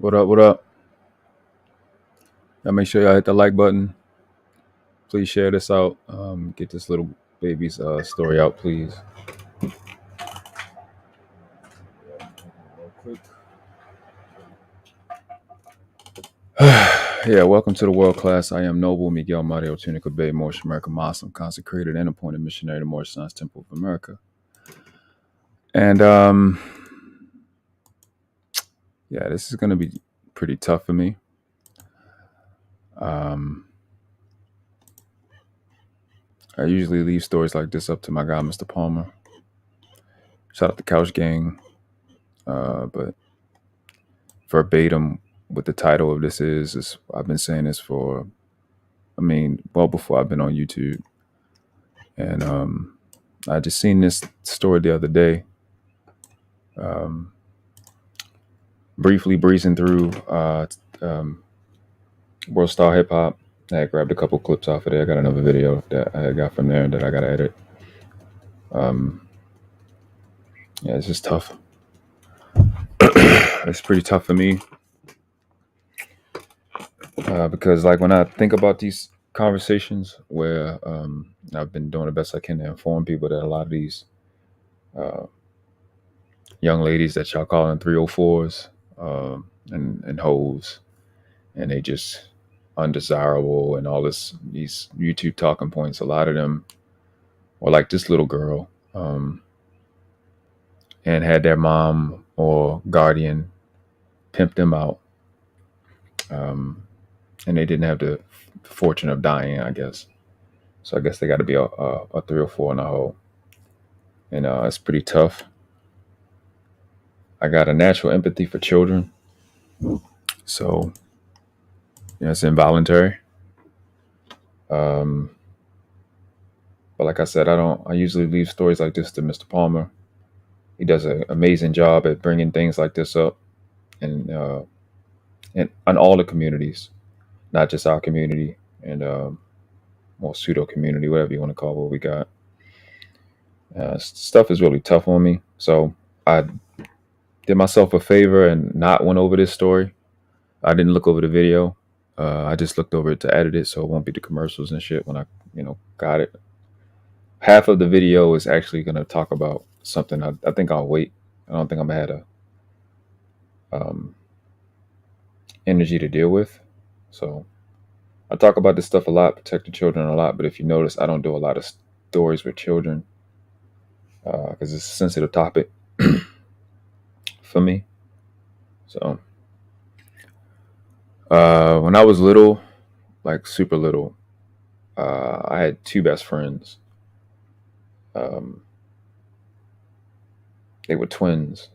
What up? What up? Y'all make sure y'all hit the like button. Please share this out. Get this little baby's story out, please. Real quick. Yeah, welcome to the world class. I am Noble Migu'El Mario Tunica Bay, Moorish American Muslim, consecrated and appointed missionary to Moorish Science Temple of America. And yeah, this is going to be pretty tough for me. I usually leave stories like this up to my guy, Mr. Palmer. Shout out to Couch Gang. But verbatim, what the title of this is I've been saying this for, well before I've been on YouTube. And I just seen this story the other day. Briefly breezing through World Star Hip Hop. I grabbed a couple clips off of there. I got another video that I got from there that I got to edit. Yeah, it's just tough. It's pretty tough for me because, like, when I think about these conversations where I've been doing the best I can to inform people that a lot of these young ladies that y'all calling 304s and hoes, and they just undesirable and all these YouTube talking points. A lot of them were like this little girl, and had their mom or guardian pimp them out, and they didn't have the fortune of dying, I guess. So I guess they got to be a 304 and a hoe, and it's pretty tough. I got a natural empathy for children, so yeah, it's involuntary. But like I said, I usually leave stories like this to Mr. Palmer. He does an amazing job at bringing things like this up, and on all the communities, not just our community and more pseudo community, whatever you want to call what we got. Stuff is really tough on me, so I did myself a favor and not went over this story. I didn't look over the video. I just looked over it to edit it so it won't be the commercials and shit when I, got it. Half of the video is actually going to talk about something I think I'll wait. I don't think I'm going to have energy to deal with. So I talk about this stuff a lot, protecting children a lot. But if you notice, I don't do a lot of stories with children because it's a sensitive topic for me. So when I was little, like super little, I had two best friends. They were twins.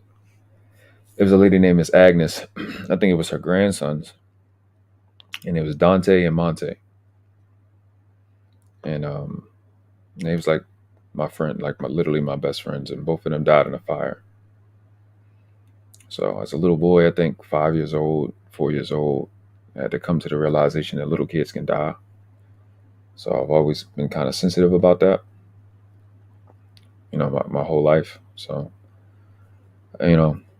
There was a lady named Miss Agnes. I think it was her grandsons. And it was Dante and Monte. And they was like my friend, like literally my best friends. And both of them died in a fire. So as a little boy, I think 5 years old, 4 years old, I had to come to the realization that little kids can die. So I've always been kind of sensitive about that, my whole life. So,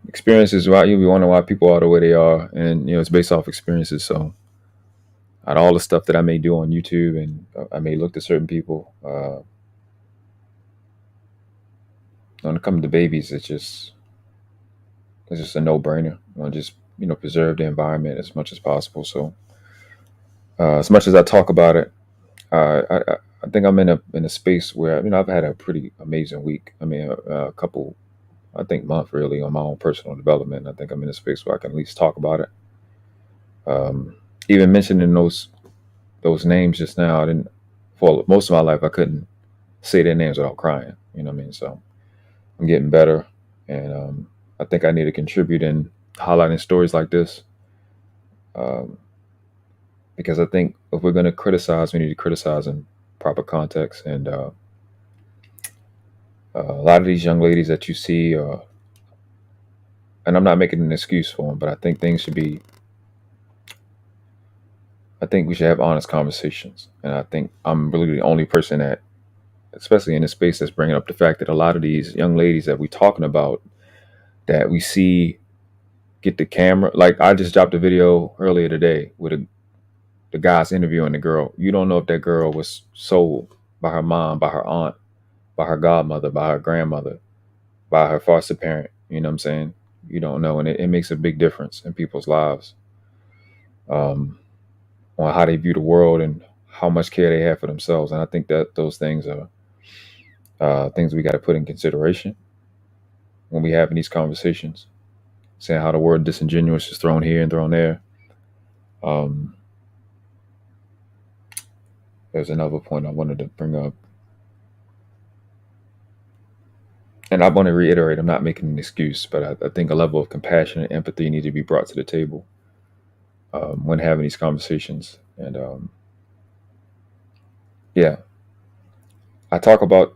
experiences, right? We wonder why people are the way they are. And, it's based off experiences. So out of all the stuff that I may do on YouTube and I may look to certain people, when it comes to babies, it's just a no-brainer. Just preserve the environment as much as possible. So as much as I talk about it, I think I'm in a space where I've had a pretty amazing week. A couple, I think, month really on my own personal development. I think I'm in a space where I can at least talk about it. Even mentioning those names just now, I didn't. For most of my life, I couldn't say their names without crying. You know what I mean? So I'm getting better, and I think I need to contribute in highlighting stories like this, because I think if we're going to criticize, we need to criticize in proper context. And a lot of these young ladies that you see, and I'm not making an excuse for them, but I think I think we should have honest conversations. And I think I'm really the only person that, especially in this space, that's bringing up the fact that a lot of these young ladies that we're talking about, that we see get the camera. Like I just dropped a video earlier today with the guy's interviewing the girl. You don't know if that girl was sold by her mom, by her aunt, by her godmother, by her grandmother, by her foster parent. You know what I'm saying? You don't know, and it makes a big difference in people's lives, um, on how they view the world and how much care they have for themselves. And I think that those things are things we got to put in consideration when we having these conversations. Saying how the word disingenuous is thrown here and thrown there. Um, there's another point I wanted to bring up, and I want to reiterate: I'm not making an excuse, but I think a level of compassion and empathy need to be brought to the table when having these conversations. And yeah, I talk about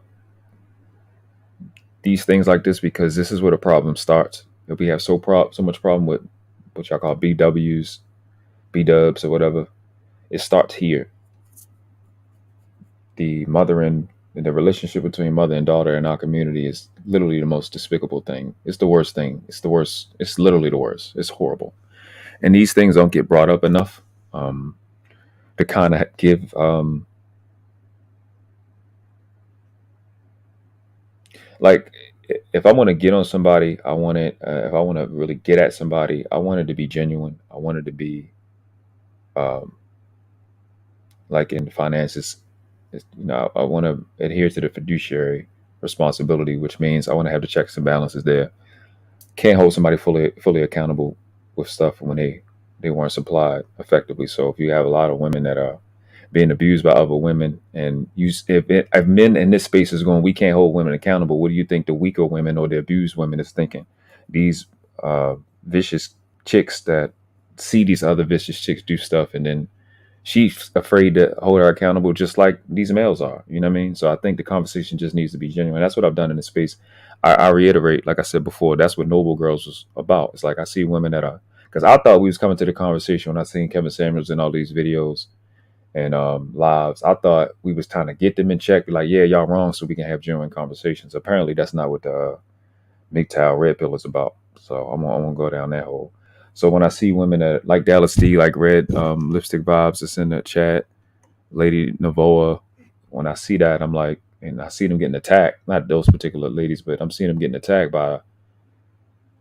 these things like this because this is where the problem starts. If we have so much problem with what y'all call BWs, B dubs, or whatever, it starts here. The mother and the relationship between mother and daughter in our community is literally the most despicable thing. It's the worst thing. It's the worst. It's literally the worst. It's horrible. And these things don't get brought up enough um, to kind of give. Like, if I want to get on somebody, I want it. If I want to really get at somebody, I want it to be genuine. I want it to be um, like in finances. I want to adhere to the fiduciary responsibility, which means I want to have the checks and balances there. Can't hold somebody fully accountable with stuff when they weren't supplied effectively. So if you have a lot of women that are being abused by other women, and if men in this space is going, we can't hold women accountable. What do you think the weaker women or the abused women is thinking? These vicious chicks that see these other vicious chicks do stuff, and then she's afraid to hold her accountable, just like these males are. You know what I mean? So I think the conversation just needs to be genuine. That's what I've done in this space. I reiterate, like I said before, that's what Noble Girls was about. It's like I see women that are, because I thought we was coming to the conversation when I seen Kevin Samuels in all these videos and lives. I thought we was trying to get them in check, be like, yeah, y'all wrong, so we can have genuine conversations. Apparently, that's not what the MGTOW Red Pill is about. So I'm gonna go down that hole. So when I see women that like Dallas D, like Red Lipstick Vibes that's in the chat, Lady Navoa, when I see that, I'm like, and I see them getting attacked, not those particular ladies, but I'm seeing them getting attacked by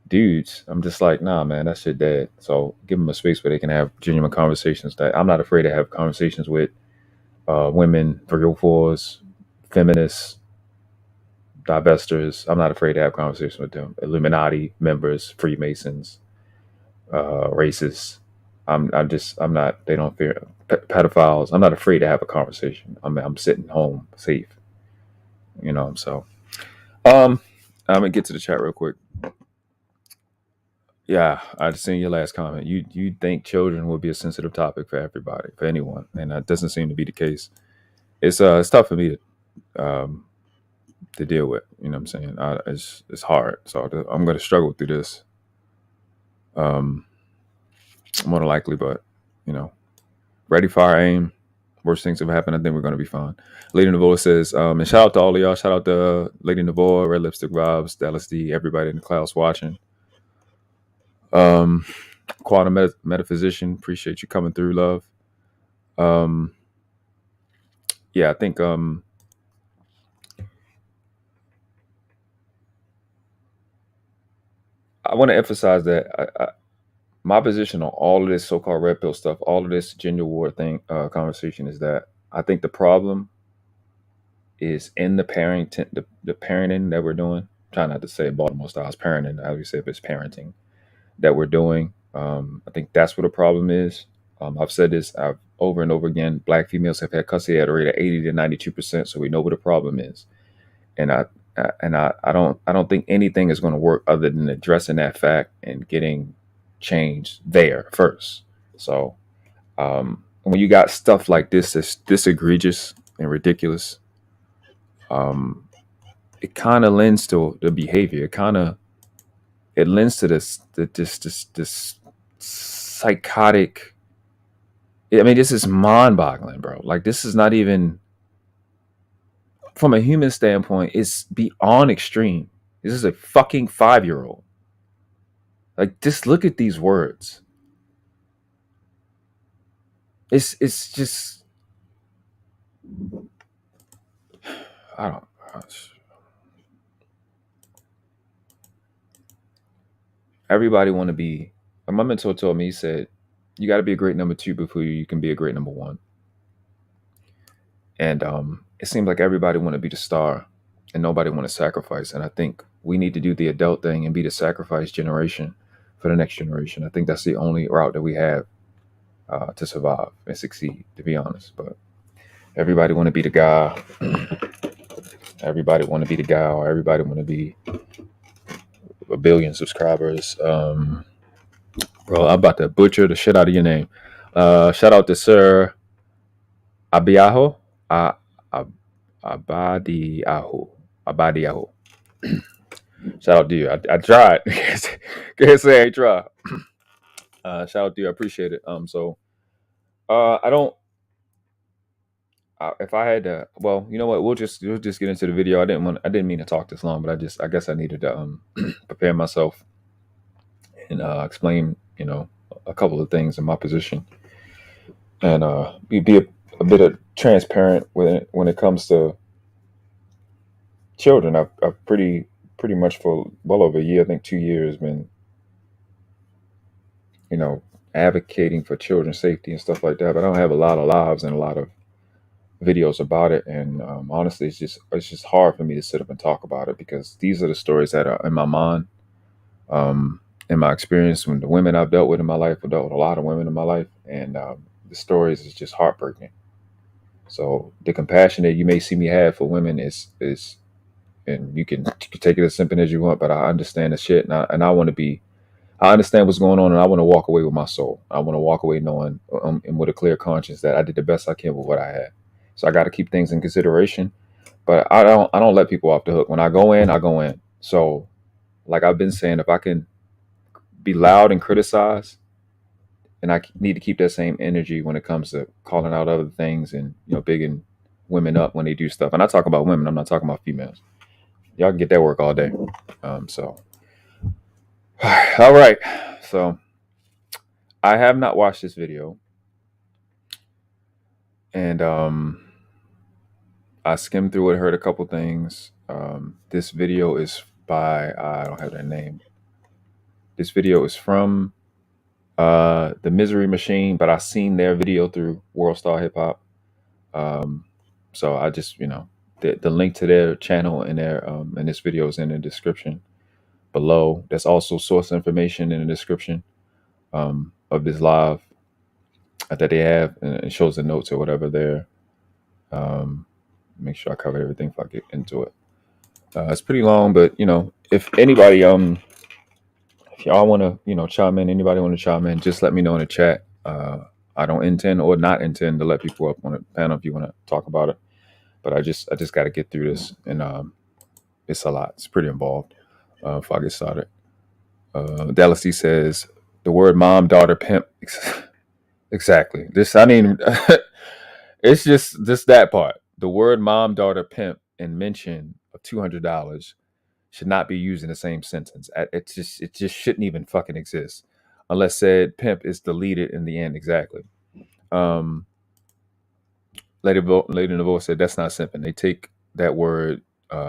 dudes. I'm just like, nah, man, that shit dead. So give them a space where they can have genuine conversations. That I'm not afraid to have conversations with women, 304s, feminists, divestors. I'm not afraid to have conversations with them. Illuminati members, Freemasons, racists. I'm not. They don't fear pedophiles. I'm not afraid to have a conversation. I'm sitting home safe. So I'm gonna get to the chat real quick. Yeah, I just seen your last comment. You think children will be a sensitive topic for everybody, for anyone, and that doesn't seem to be the case. It's tough for me to deal with. You know what I'm saying? It's hard. So I'm gonna struggle through this. Um, more than likely, but ready, fire, aim. Worst things have happened. I think we're gonna be fine. Lady Navoa says, and shout out to all of y'all. Shout out to Lady Navoa, Red Lipstick Vibes, Dallas D, everybody in the clouds watching. Quantum Metaphysician, appreciate you coming through, love. Yeah, I think I want to emphasize that my position on all of this so-called red pill stuff, all of this gender war thing, conversation is that I think the problem is in the the parenting that we're doing. Try not to say Baltimore styles parenting, as we say, if it's parenting that we're doing. I think that's what the problem is. I've said this over and over again. Black females have had custody at a rate of 80 to 92%, so we know what the problem is. And I don't think anything is going to work other than addressing that fact and getting change there first. So when you got stuff like that's this egregious and ridiculous, it kind of lends to the behavior. It lends to this psychotic. I mean, this is mind-boggling, bro. Like, this is not even from a human standpoint. It's beyond extreme. This is a fucking 5-year-old. Like, just look at these words. It's just, I don't. Everybody want to be. My mentor told me, he said, you got to be a great number two before you can be a great number one. And it seems like everybody want to be the star, and nobody want to sacrifice. And I think we need to do the adult thing and be the sacrifice generation for the next generation. I think that's the only route that we have to survive and succeed, to be honest. But everybody want to be the guy. Everybody want to be the gal. Everybody want to be a billion subscribers. Bro, I'm about to butcher the shit out of your name. Shout out to Sir Abiaho. Uh, Abadiaho. Abadiaho. Shout out to you. I tried. Can't say I tried. Shout out to you. I appreciate it. So I don't. If I had to, well, you know what? We'll just get into the video. I didn't mean to talk this long, but I guess I needed to prepare myself and explain, a couple of things in my position, and be a bit of transparent when it comes to children. I've pretty much for well over a year, I think 2 years, been advocating for children's safety and stuff like that. But I don't have a lot of lives and a lot of videos about it, and honestly, it's just hard for me to sit up and talk about it because these are the stories that are in my mind. In my experience, when the women I've dealt with in my life, I've dealt with a lot of women in my life, and the stories is just heartbreaking. So the compassion that you may see me have for women is, and you can take it as simple as you want, but I understand the shit, and I want to be. I understand what's going on, and I want to walk away with my soul. I want to walk away knowing, and with a clear conscience, that I did the best I can with what I had. So I got to keep things in consideration, but I don't let people off the hook. When I go in, I go in. So, like I've been saying, if I can be loud and criticize, and I need to keep that same energy when it comes to calling out other things and bigging women up when they do stuff. And I talk about women. I'm not talking about females. Y'all can get that work all day. So, all right. So, I have not watched this video, and I skimmed through it, heard a couple things. This video is by I don't have their name. This video is from the Misery Machine, but I seen their video through World Star Hip Hop. So I just the link to their channel and their and this video is in the description below. There's also source information in the description of this live that they have, and it shows the notes or whatever there. Make sure I cover everything if I get into it. It's pretty long, but if anybody if y'all want to chime in, anybody want to chime in, just let me know in the chat. I don't intend or not intend to let people up on the panel if you want to talk about it, but I just got to get through this, and it's a lot. It's pretty involved. If I get started, Dallas C says the word mom, daughter, pimp. Exactly. This, I mean, it's just that part. The word mom, daughter, pimp, and mention of $200 should not be used in the same sentence. It just shouldn't even fucking exist, unless said pimp is deleted in the end. Exactly. Lady Nevo said that's not simping. They take that word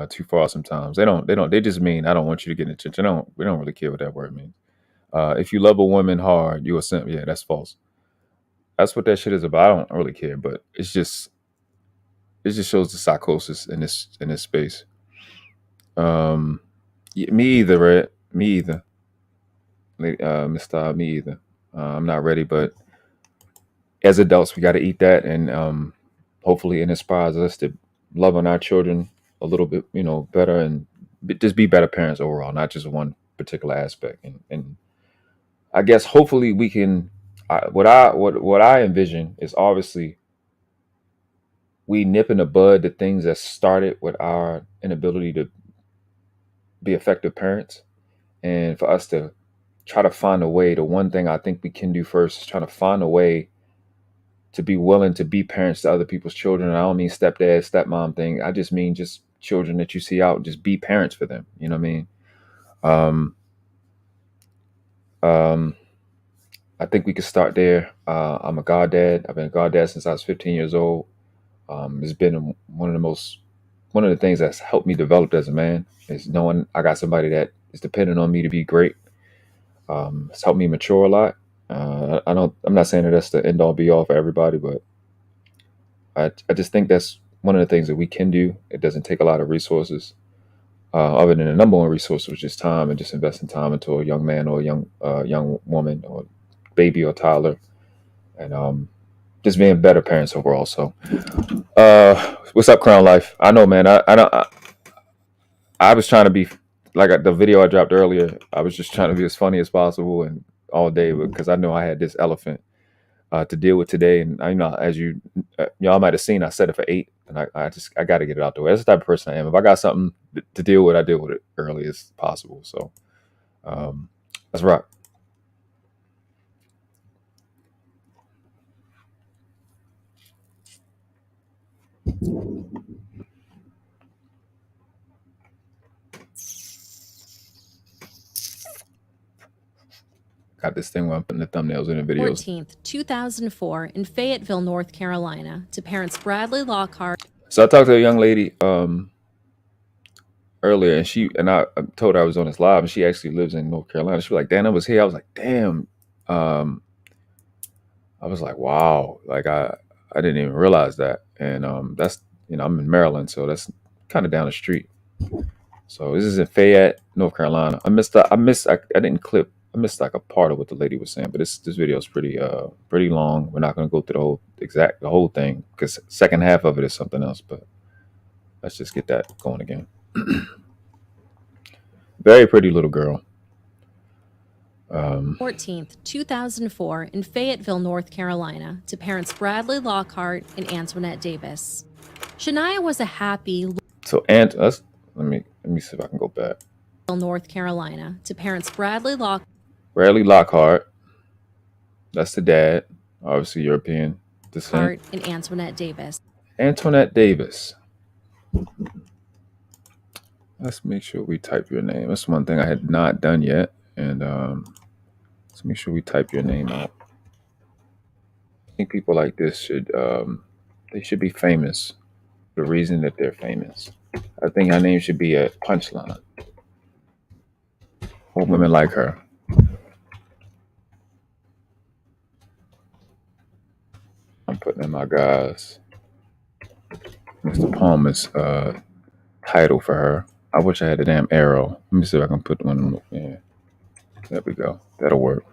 too far sometimes. They don't. They just mean I don't want you to get attention. We don't really care what that word means. If you love a woman hard, you a simp. Yeah, that's false. That's what that shit is about. I don't really care, but it just shows the psychosis in this space. Yeah, me either, right? Me either. Mr. Me either. I'm not ready, but as adults, we got to eat that, and hopefully, it inspires us to love on our children a little bit, better, and just be better parents overall, not just one particular aspect. And I guess hopefully we can. What I envision is obviously we nip in the bud the things that started with our inability to be effective parents, and for us to try to find a way. The one thing I think we can do first is try to find a way to be willing to be parents to other people's children. And I don't mean stepdad, stepmom thing. I just mean just children that you see out, just be parents for them. You know what I mean? Um, I think we could start there. I'm a god dad. I've been a god dad since I was 15 years old. It's been one of the things that's helped me develop as a man is knowing I got somebody that is dependent on me to be great. It's helped me mature a lot. I'm not saying that that's the end all be all for everybody, but I just think that's one of the things that we can do. It doesn't take a lot of resources, other than the number one resource, which is time, and just investing time into a young man or a young woman or baby or toddler, and just being better parents overall. So, what's up, Crown Life? I know, man. I was trying to be like the video I dropped earlier. I was just trying to be as funny as possible and all day because I know I had this elephant to deal with today. And I know, as y'all might have seen, I set it for 8, and I got to get it out the way. That's the type of person I am. If I got something to deal with, I deal with it early as possible. So let's rock. Got this thing where I'm putting the thumbnails in the videos. 14th, 2004, in Fayetteville, North Carolina, to parents Bradley Lockhart. So I talked to a young lady earlier, and I told her I was on this live, and she actually lives in North Carolina. She was like, "Damn, I was here." I was like, "Damn." I was like, "Wow!" Like I didn't even realize that, and that's I'm in Maryland, so that's kind of down the street. So this is in Fayette, North Carolina. I didn't clip. I missed like a part of what the lady was saying, but this video is pretty long. We're not going to go through the whole thing because second half of it is something else. But let's just get that going again. Very pretty little girl. 14th, 2004, in Fayetteville, North Carolina, to parents Bradley Lockhart and Antoinette Davis. Shaniya was a happy. So let me see if I can go back. North Carolina, to parents Bradley Lockhart. That's the dad, obviously European descent. And Antoinette Davis. Antoinette Davis. Let's make sure we type your name. That's one thing I had not done yet, and let's make sure we type your name out. I think people like this should be famous. The reason that they're famous. I think her name should be a punchline. All women like her. I'm putting in my guys. Mr. Palmer's title for her. I wish I had a damn arrow. Let me see if I can put one. Yeah. There we go. That'll work.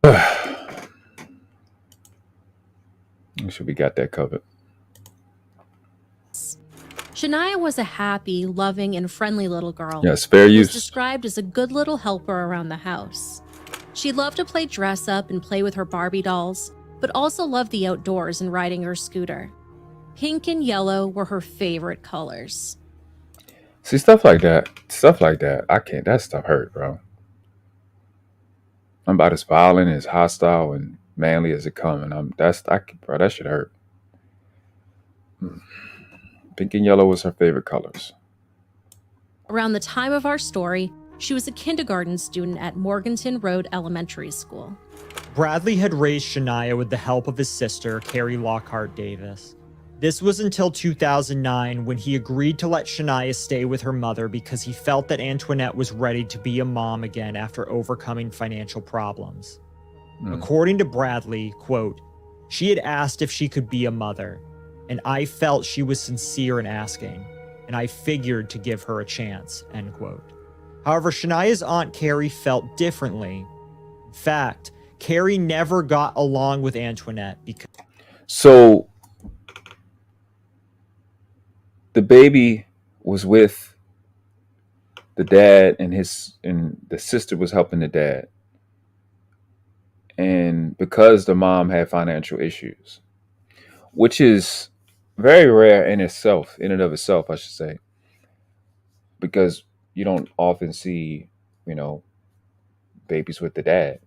I'm sure we got that covered. Shaniya was a happy, loving, and friendly little girl. Yes, fair use. She was described as a good little helper around the house. She loved to play dress up and play with her Barbie dolls, but also loved the outdoors and riding her scooter. Pink and yellow were her favorite colors. See, stuff like that, I can't, that stuff hurt, bro. I'm about as violent, as hostile, and manly as it comes, and bro, that should hurt. Pink and yellow was her favorite colors. Around the time of our story, she was a kindergarten student at Morganton Road Elementary School. Bradley had raised Shaniya with the help of his sister, Carrie Lockhart Davis. This was until 2009 when he agreed to let Shaniya stay with her mother because he felt that Antoinette was ready to be a mom again after overcoming financial problems. According to Bradley, quote, "She had asked if she could be a mother, and I felt she was sincere in asking, and I figured to give her a chance," end quote. However, Shaniya's aunt Carrie felt differently. In fact, Carrie never got along with Antoinette because... So, the baby was with the dad, and the sister was helping the dad. And because the mom had financial issues, which is very rare in and of itself, I should say, because you don't often see, babies with the dad.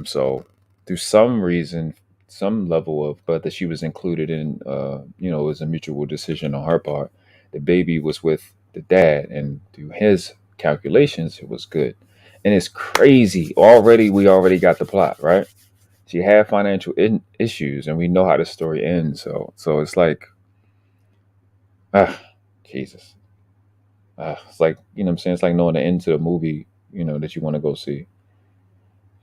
So through some reason, some level of, but that she was included in, it was a mutual decision on her part. The baby was with the dad, and through his calculations, it was good. And it's crazy. We already got the plot, right? She had financial issues, and we know how the story ends. So it's like, ah, Jesus. It's like, you know what I'm saying? It's like knowing the end to the movie, that you want to go see.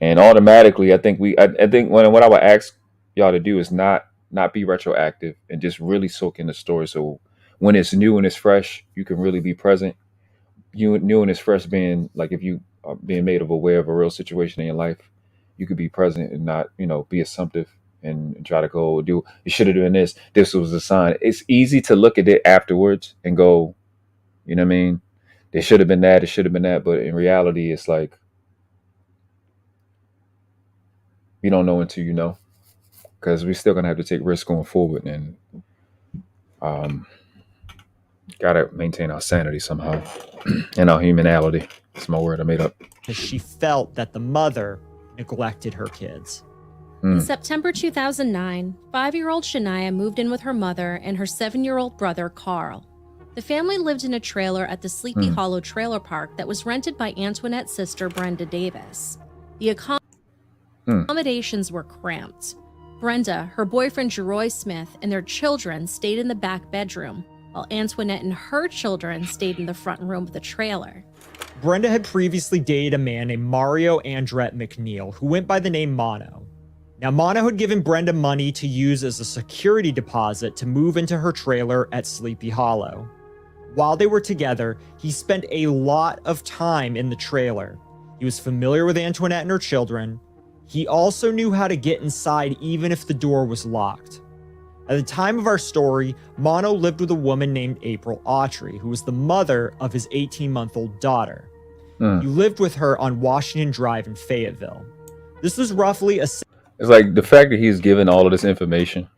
And automatically, I think what I would ask y'all to do is not be retroactive and just really soak in the story. So when it's new and it's fresh, you can really be present. New and it's fresh being like, if you are being made aware of a real situation in your life, you could be present and not, be assumptive and try to go do, you should have done this. This was a sign. It's easy to look at it afterwards and go, you know what I mean? There should have been that. It should have been that. But in reality, it's like, you don't know until you know, because we're still gonna have to take risks going forward, and um, gotta maintain our sanity somehow and our humanality. It's my word I made up. Because she felt that the mother neglected her kids. In September 2009, 5-year-old Shaniya moved in with her mother and her 7-year-old brother, Carl. The family lived in a trailer at the Sleepy Hollow trailer park that was rented by Antoinette's sister, Brenda Davis. The accommodations were cramped. Brenda, her boyfriend Jeroy Smith, and their children stayed in the back bedroom, while Antoinette and her children stayed in the front room of the trailer. Brenda had previously dated a man named Mario Andret McNeil, who went by the name Mono. Now, Mono had given Brenda money to use as a security deposit to move into her trailer at Sleepy Hollow. While they were together, he spent a lot of time in the trailer. He was familiar with Antoinette and her children. He also knew how to get inside even if the door was locked. At the time of our story, Mono lived with a woman named April Autry, who was the mother of his 18-month-old daughter. He lived with her on Washington Drive in Fayetteville. This was roughly It's like the fact that he's given all of this information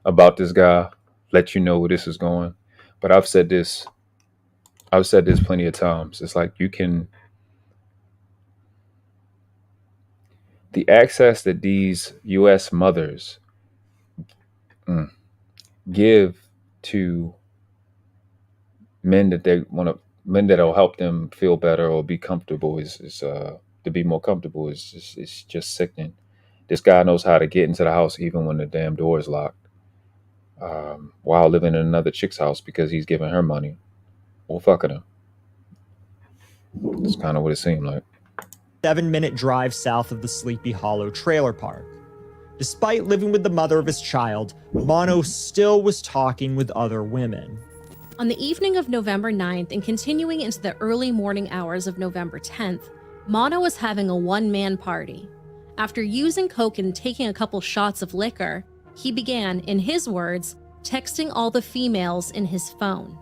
about this guy, let you know where this is going. But I've said this plenty of times. It's like the access that these U.S. mothers give to men that'll help them feel better or be comfortable is to be more comfortable is just sickening. This guy knows how to get into the house even when the damn door is locked, while living in another chick's house because he's giving her money or fucking her. That's kind of what it seemed like. 7-minute drive south of the Sleepy Hollow trailer park. Despite living with the mother of his child, Mono still was talking with other women. On the evening of November 9th and continuing into the early morning hours of November 10th, Mono was having a one-man party. After using coke and taking a couple shots of liquor, he began, in his words, texting all the females in his phone.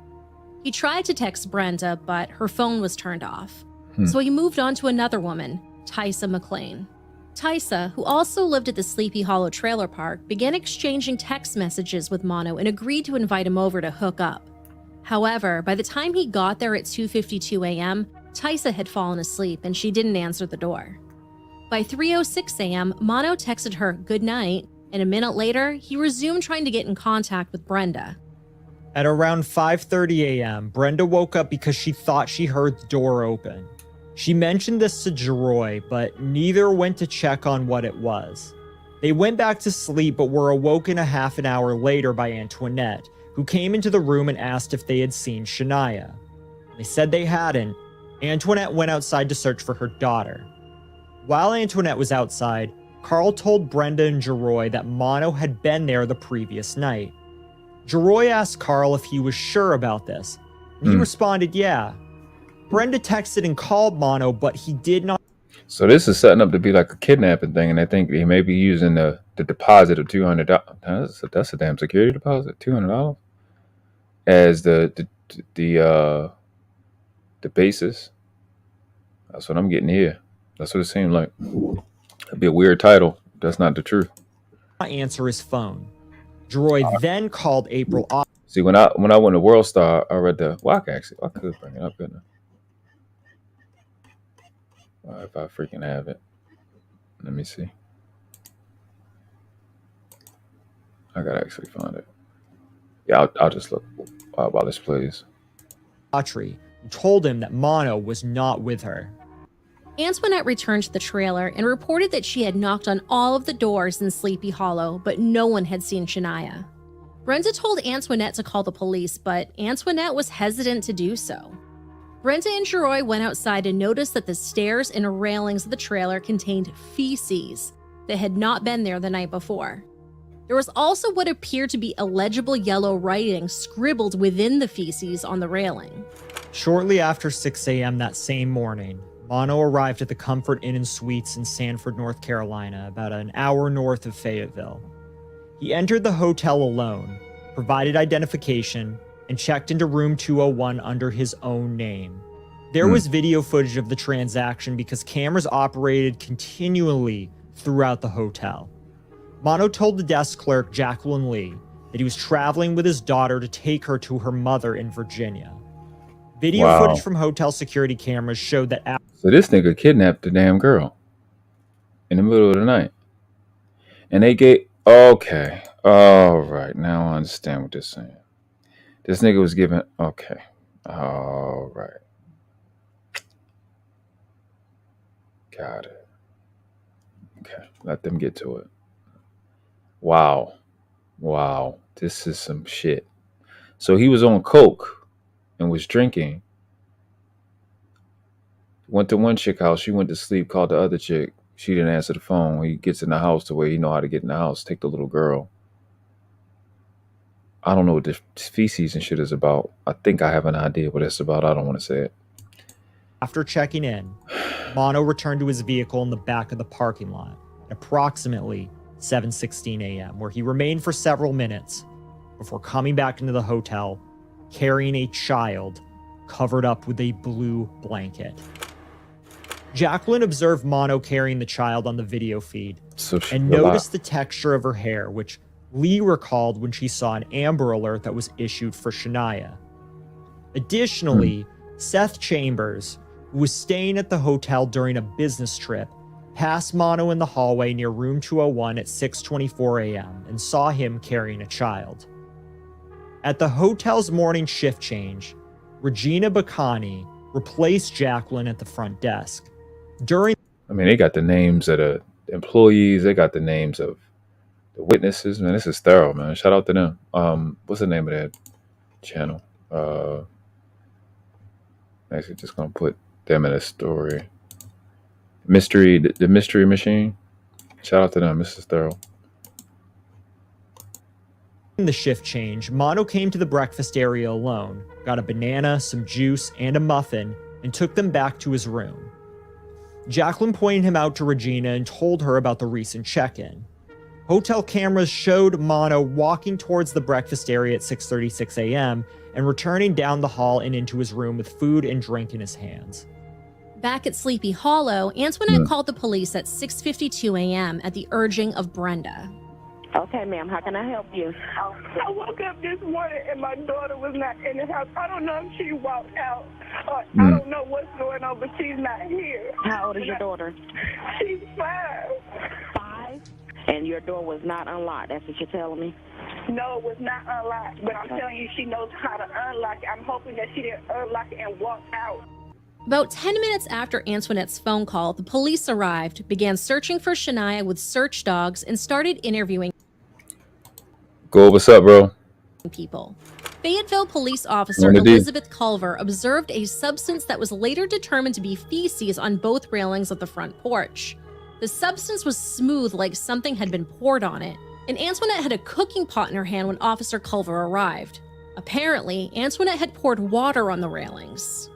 He tried to text Brenda, but her phone was turned off. So he moved on to another woman, Tysa McLean. Tysa, who also lived at the Sleepy Hollow trailer park, began exchanging text messages with Mono and agreed to invite him over to hook up. However, by the time he got there at 2:52 a.m., Tysa had fallen asleep and she didn't answer the door. By 3:06 a.m., Mono texted her good night, and a minute later, he resumed trying to get in contact with Brenda. At around 5:30 a.m., Brenda woke up because she thought she heard the door open. She mentioned this to Jeroy, but neither went to check on what it was. They went back to sleep but were awoken a half an hour later by Antoinette, who came into the room and asked if they had seen Shaniya. They said they hadn't. Antoinette went outside to search for her daughter. While Antoinette was outside, Carl told Brenda and Jeroy that Mono had been there the previous night. Jeroy asked Carl if he was sure about this, and he responded, yeah. Brenda texted and called Mono, but he did not. So this is setting up to be like a kidnapping thing, and I think they may be using the deposit of $200. That's a damn security deposit, $200, as the basis. That's what I'm getting here. That's what it seemed like. It'd be a weird title. That's not the truth. Answer his phone. Jeroy then called April. See, when I went to World Star, I read the. Well, I could bring it up, couldn't I? If I freaking have it, let me see. I gotta actually find it. Yeah, I'll just look while this plays. Autry, who told him that Mono was not with her. Antoinette returned to the trailer and reported that she had knocked on all of the doors in Sleepy Hollow, but no one had seen Shaniya. Brenda told Antoinette to call the police, but Antoinette was hesitant to do so. Brenda and Jeroy went outside and noticed that the stairs and railings of the trailer contained feces that had not been there the night before. There was also what appeared to be illegible yellow writing scribbled within the feces on the railing. Shortly after 6 a.m. that same morning, Mono arrived at the Comfort Inn and Suites in Sanford, North Carolina, about an hour north of Fayetteville. He entered the hotel alone, provided identification, and checked into room 201 under his own name. There was video footage of the transaction because cameras operated continually throughout the hotel. Mono told the desk clerk, Jacqueline Lee, that he was traveling with his daughter to take her to her mother in Virginia. Video footage from hotel security cameras showed that so this nigga kidnapped the damn girl in the middle of the night. And they gave... Okay. All right. Now I understand what they're saying. This nigga was given... Okay. All right. Got it. Okay. Let them get to it. Wow. This is some shit. So he was on coke and was drinking. Went to one chick house. She went to sleep, called the other chick. She didn't answer the phone. He gets in the house the way he know how to get in the house. Take the little girl. I don't know what this feces and shit is about. I think I have an idea what it's about. I don't want to say it. After checking in, Mono returned to his vehicle in the back of the parking lot at approximately 7:16 a.m., where he remained for several minutes before coming back into the hotel, carrying a child covered up with a blue blanket. Jacqueline observed Mono carrying the child on the video feed and noticed the texture of her hair, which Lee recalled when she saw an Amber Alert that was issued for Shaniya. Additionally, Seth Chambers, who was staying at the hotel during a business trip, passed Mono in the hallway near room 201 at 6:24 a.m. and saw him carrying a child. At the hotel's morning shift change, Regina Bacani replaced Jacqueline at the front desk. They got the names of the employees. They got the names of the witnesses. Man, this is thorough, man. Shout out to them. What's the name of that channel? Actually, just gonna put them in a story. The Mystery Machine. Shout out to them. This is thorough. In the shift change, Mono came to the breakfast area alone, got a banana, some juice, and a muffin, and took them back to his room. Jacqueline pointed him out to Regina and told her about the recent check-in. Hotel cameras showed Mono walking towards the breakfast area at 6:36 a.m. and returning down the hall and into his room with food and drink in his hands. Back at Sleepy Hollow, Antoinette called the police at 6:52 a.m. at the urging of Brenda. Okay, ma'am, how can I help you? I woke up this morning and my daughter was not in the house. I don't know if she walked out or I don't know what's going on, but she's not here. How old is your daughter? She's 5. 5? And your door was not unlocked, that's what you're telling me? No, it was not unlocked, but I'm telling you she knows how to unlock it. I'm hoping that she didn't unlock it and walk out. About 10 minutes after Antoinette's phone call, the police arrived, began searching for Shaniya with search dogs, and started interviewing What's up, bro? people. Fayetteville police officer Elizabeth Culver observed a substance that was later determined to be feces on both railings of the front porch. The substance was smooth like something had been poured on it, and Antoinette had a cooking pot in her hand when Officer Culver arrived. Apparently, Antoinette had poured water on the railings.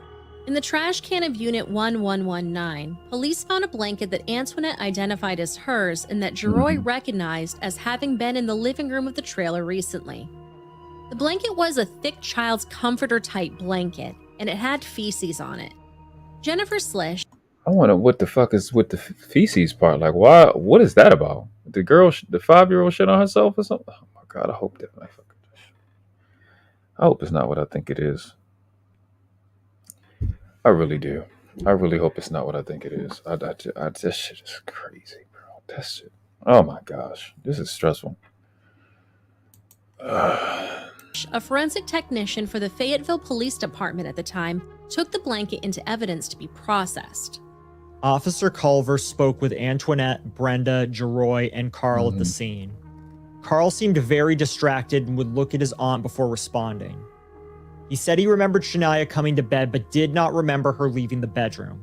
In the trash can of Unit 1119, police found a blanket that Antoinette identified as hers and that Jeroy recognized as having been in the living room of the trailer recently. The blanket was a thick child's comforter-type blanket, and it had feces on it. Jennifer Slish... I wonder what the fuck is with the feces part. Like, why? What is that about? The girl, the 5-year-old shit on herself or something? Oh my God, I hope that... I hope it's not what I think it is. I really do. I really hope it's not what I think it is. This shit is crazy, bro. That shit. Oh my gosh. This is stressful. A forensic technician for the Fayetteville Police Department at the time took the blanket into evidence to be processed. Officer Culver spoke with Antoinette, Brenda, Jeroy, and Carl at the scene. Carl seemed very distracted and would look at his aunt before responding. He said he remembered Shaniya coming to bed but did not remember her leaving the bedroom.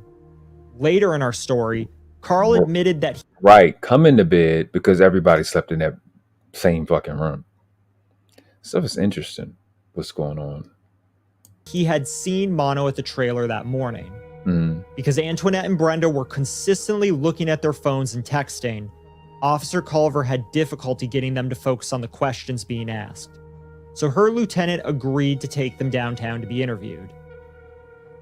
Later in our story, Carl admitted that coming to bed because everybody slept in that same fucking room. Stuff is interesting. What's going on? He had seen Mono at the trailer that morning. Mm. Because Antoinette and Brenda were consistently looking at their phones and texting, Officer Culver had difficulty getting them to focus on the questions being asked. So her lieutenant agreed to take them downtown to be interviewed.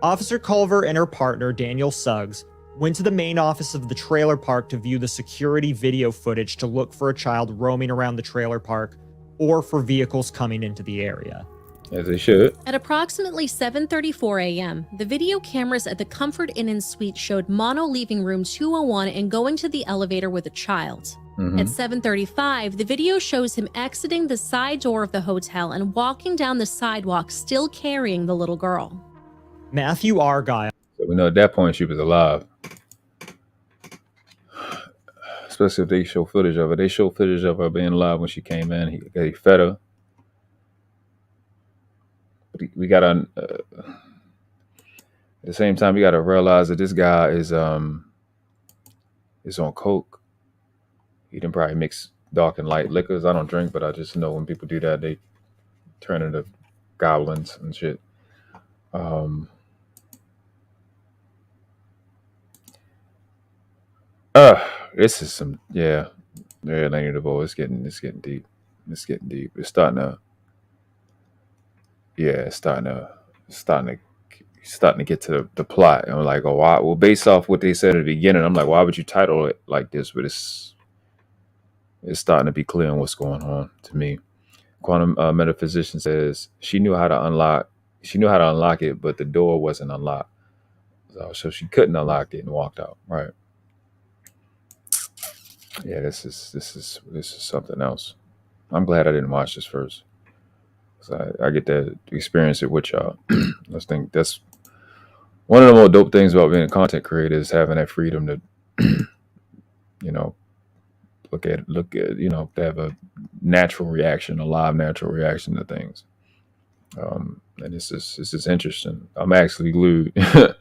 Officer Culver and her partner, Daniel Suggs, went to the main office of the trailer park to view the security video footage to look for a child roaming around the trailer park or for vehicles coming into the area. As they should. At approximately 7:34 a.m., the video cameras at the Comfort Inn and Suite showed Mono leaving room 201 and going to the elevator with a child. At 7:35, the video shows him exiting the side door of the hotel and walking down the sidewalk, still carrying the little girl. Matthew Argyle. So we know at that point she was alive. Especially if they show footage of her. They show footage of her being alive when she came in. He fed her. We gotta at the same time we gotta realize that this guy is on coke. He didn't probably mix dark and light liquors. I don't drink, but I just know when people do that, they turn into goblins and shit. This is some Laney DeVoe. It's getting deep. It's getting deep. It's starting to get to the plot. And I'm like, oh, why? Well, based off what they said at the beginning, I'm like, why would you title it like this? But it's starting to be clear on what's going on to me. Quantum metaphysician says she knew how to unlock it, but the door wasn't unlocked, so she couldn't unlock it and walked out. Right? Yeah, this is something else. I'm glad I didn't watch this first. So I get to experience it with y'all. I think that's one of the more dope things about being a content creator is having that freedom to, look at, to have a natural reaction, a live natural reaction to things. And this is interesting. I'm actually glued. Because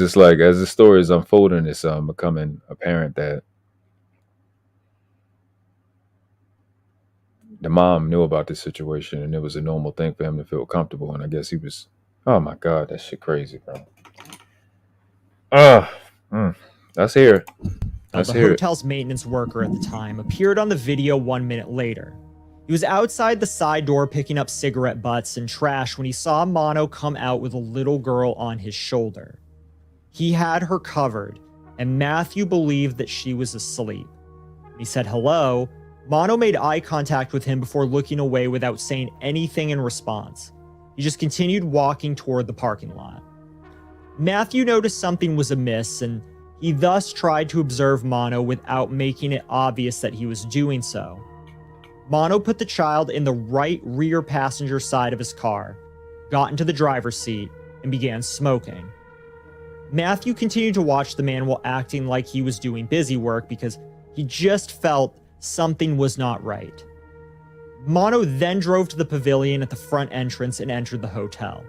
it's like as the story is unfolding, it's becoming apparent that the mom knew about this situation and it was a normal thing for him to feel comfortable. And I guess he was, oh my God, that shit crazy, bro. Let's hear it. The hotel's maintenance worker at the time appeared on the video 1 minute later. He was outside the side door picking up cigarette butts and trash when he saw Mono come out with a little girl on his shoulder. He had her covered, and Matthew believed that she was asleep. When he said hello, Mono made eye contact with him before looking away without saying anything in response. He just continued walking toward the parking lot. Matthew noticed something was amiss, and he thus tried to observe Mono without making it obvious that he was doing so. Mono put the child in the right rear passenger side of his car, got into the driver's seat, and began smoking. Matthew continued to watch the man while acting like he was doing busy work because he just felt something was not right. Mono then drove to the pavilion at the front entrance and entered the hotel.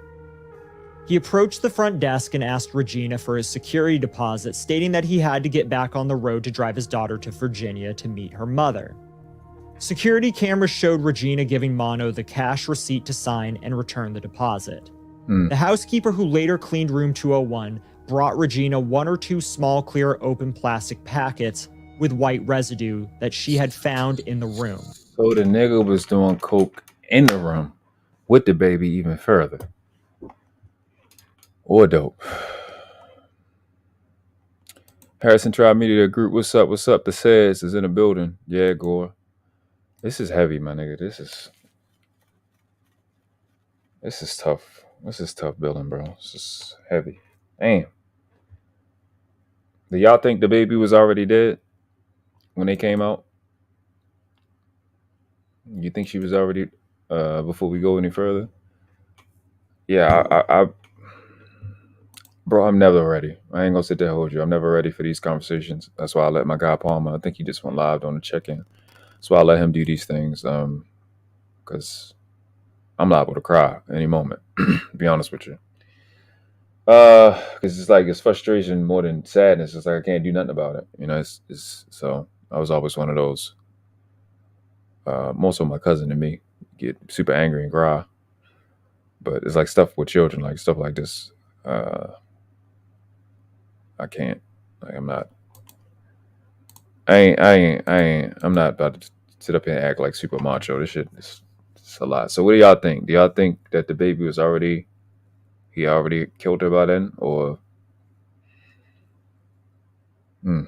He approached the front desk and asked Regina for his security deposit, stating that he had to get back on the road to drive his daughter to Virginia to meet her mother. Security cameras showed Regina giving Mono the cash receipt to sign and return the deposit. The housekeeper who later cleaned room 201 brought Regina 1 or 2 small clear open plastic packets with white residue that she had found in the room. So the nigga was doing coke in the room with the baby even further. Or dope. Harrison Tribe Media Group, what's up? The Says is in the building. Yeah, Gore. This is heavy, my nigga. This is tough. This is tough building, bro. This is heavy. Damn. Do y'all think the baby was already dead when they came out? You think she was already, before we go any further? Yeah, Bro, I'm never ready. I ain't gonna sit there and hold you. I'm never ready for these conversations. That's why I let my guy Palmer. I think he just went live on the check-in. That's why I let him do these things. Because I'm liable to cry any moment. To be honest with you. Because it's like it's frustration more than sadness. It's like I can't do nothing about it. You know, it's so I was always one of those. Most of my cousin and me get super angry and cry. But it's like stuff with children, like stuff like this. I can't. Like I'm not. I'm not about to sit up here and act like super macho. This shit is it's a lot. So what do y'all think? Do y'all think that the baby was already he already killed her by then, or? Hmm.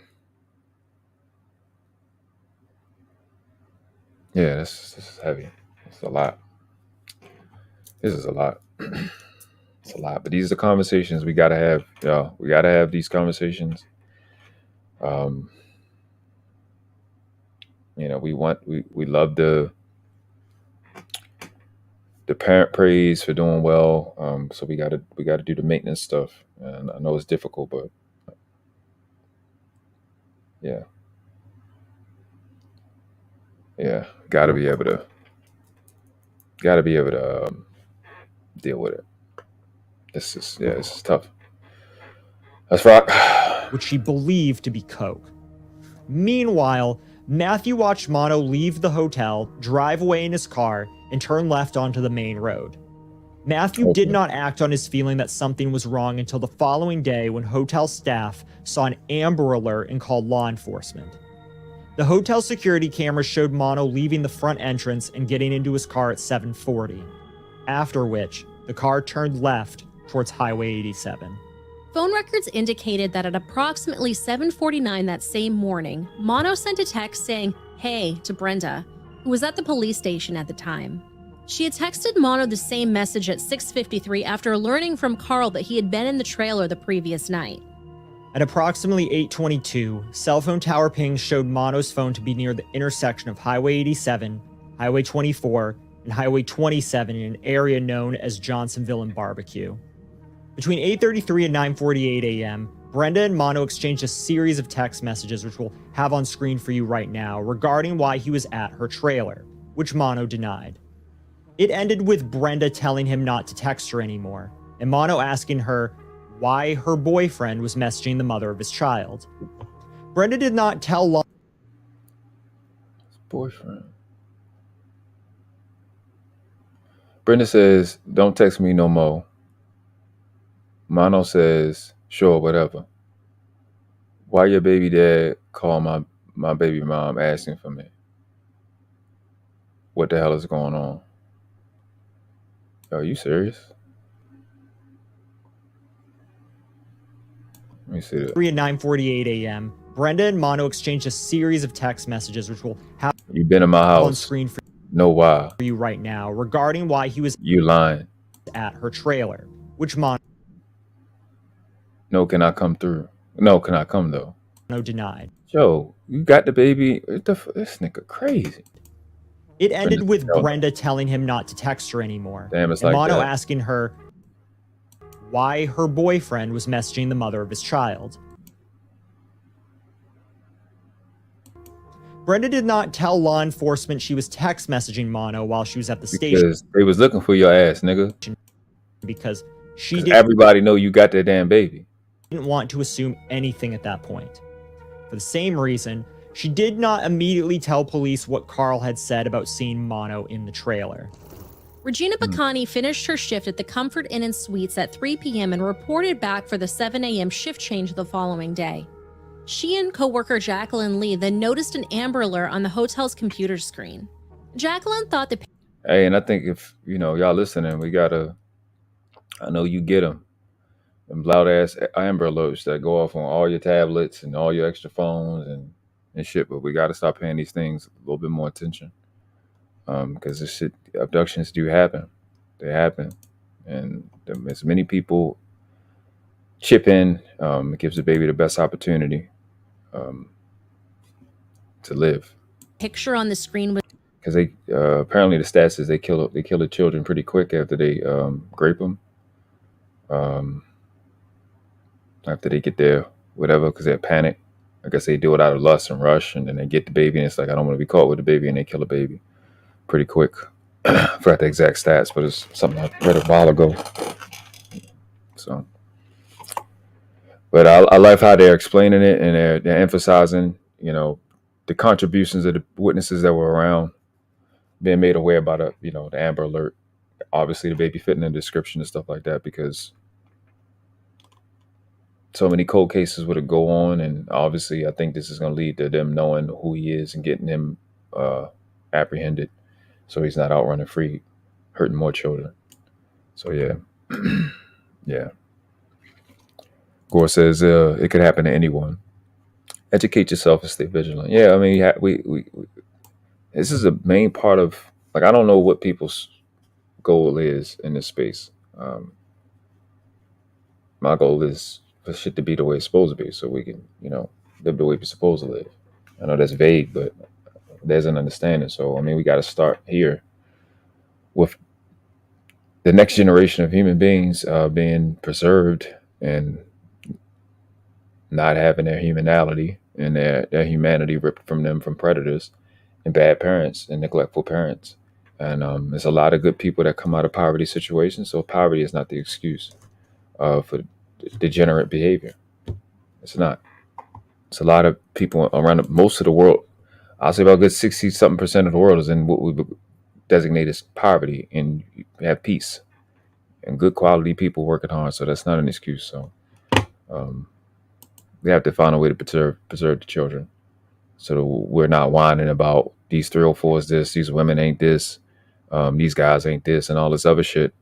Yeah, this is heavy. It's a lot. This is a lot. It's a lot. But these are the conversations we gotta have, y'all. We gotta have these conversations. Um, you know, we love the parent praise for doing well. So we gotta do the maintenance stuff. And I know it's difficult, but yeah, yeah, gotta be able to deal with it. This is tough. Let's rock. which she believed to be coke. Meanwhile, Matthew watched Mono leave the hotel, drive away in his car, and turn left onto the main road. Matthew did Okay. not act on his feeling that something was wrong until the following day when hotel staff saw an Amber Alert and called law enforcement. The hotel security camera showed Mono leaving the front entrance and getting into his car at 7:40, after which the car turned left towards Highway 87. Phone records indicated that at approximately 7:49 that same morning, Mono sent a text saying, "Hey," to Brenda, who was at the police station at the time. She had texted Mono the same message at 6:53 after learning from Carl that he had been in the trailer the previous night. At approximately 8:22, cell phone tower pings showed Mono's phone to be near the intersection of Highway 87, Highway 24, and Highway 27 in an area known as Johnsonville and Barbecue. Between 8:33 and 9:48 a.m., Brenda and Mono exchanged a series of text messages, which we'll have on screen for you right now, regarding why he was at her trailer, which Mono denied. It ended with Brenda telling him not to text her anymore, and Mono asking her why her boyfriend was messaging the mother of his child. Brenda did not tell law Boyfriend. Brenda says, "Don't text me no more." Mono says, "Sure, whatever." Why your baby dad call my baby mom asking for me? What the hell is going on? Are you serious? Let me see that. at 9:48 a.m. Brenda and Mono exchanged a series of text messages, which we'll have You been in my on house. screen for No, why? you right now, regarding why he was You lying. at her trailer, which Mono No, can I come through? No, can I come though? denied. Yo, you got the baby. This nigga crazy. It ended Brenda with said, "No." Brenda telling him not to text her anymore, Damn, it's and like Mono that. asking her why her boyfriend was messaging the mother of his child. Brenda did not tell law enforcement she was text messaging Mono while she was at the station Because they was looking for your ass, nigga. because she 'Cause didn't everybody know you got that damn baby. want to assume anything at that point. For the same reason, she did not immediately tell police what Carl had said about seeing Mono in the trailer. Regina Bacani finished her shift at the Comfort Inn and Suites at 3 p.m. and reported back for the 7 a.m. shift change the following day. She and coworker Jacqueline Lee then noticed an Amber Alert on the hotel's computer screen. Jacqueline thought the Hey, and I think if y'all listening, we gotta. I know you get them loud ass Amber Alerts that go off on all your tablets and all your extra phones and shit. But we gotta stop paying these things a little bit more attention. Because this shit, abductions do happen. They happen, and as many people chip in, it gives the baby the best opportunity to live. picture on the screen was Because they apparently the stats is they kill the children pretty quick after they grape them. after they get there, whatever, because they panic. I guess they do it out of lust and rush, and then they get the baby, and it's like, I don't want to be caught with the baby, and they kill the baby pretty quick. I forgot the exact stats, but it's something I read a while ago. So, but I like how they're explaining it, and they're emphasizing, the contributions of the witnesses that were around, being made aware about the Amber Alert, obviously the baby fitting in the description and stuff like that, because so many cold cases would go on, and obviously I think this is going to lead to them knowing who he is and getting him apprehended, so he's not out running free, hurting more children. So yeah, yeah. Gore says it could happen to anyone. Educate yourself and stay vigilant. Yeah, I mean, we this is a main part of, like, I don't know what people's goal is in this space. My goal is for shit to be the way it's supposed to be, so we can, live the way we're supposed to live. I know that's vague, but there's an understanding. So, I mean, we got to start here with the next generation of human beings being preserved and not having their humanality and their humanity ripped from them from predators and bad parents and neglectful parents. And there's a lot of good people that come out of poverty situations. So poverty is not the excuse for degenerate behavior. It's not. It's a lot of people around most of the world. I'll say about a good 60-something% of the world is in what we designate as poverty, and you have peace and good quality people working hard. So that's not an excuse. So we have to find a way to preserve the children, so we're not whining about these 304s this, these women ain't this, these guys ain't this, and all this other shit.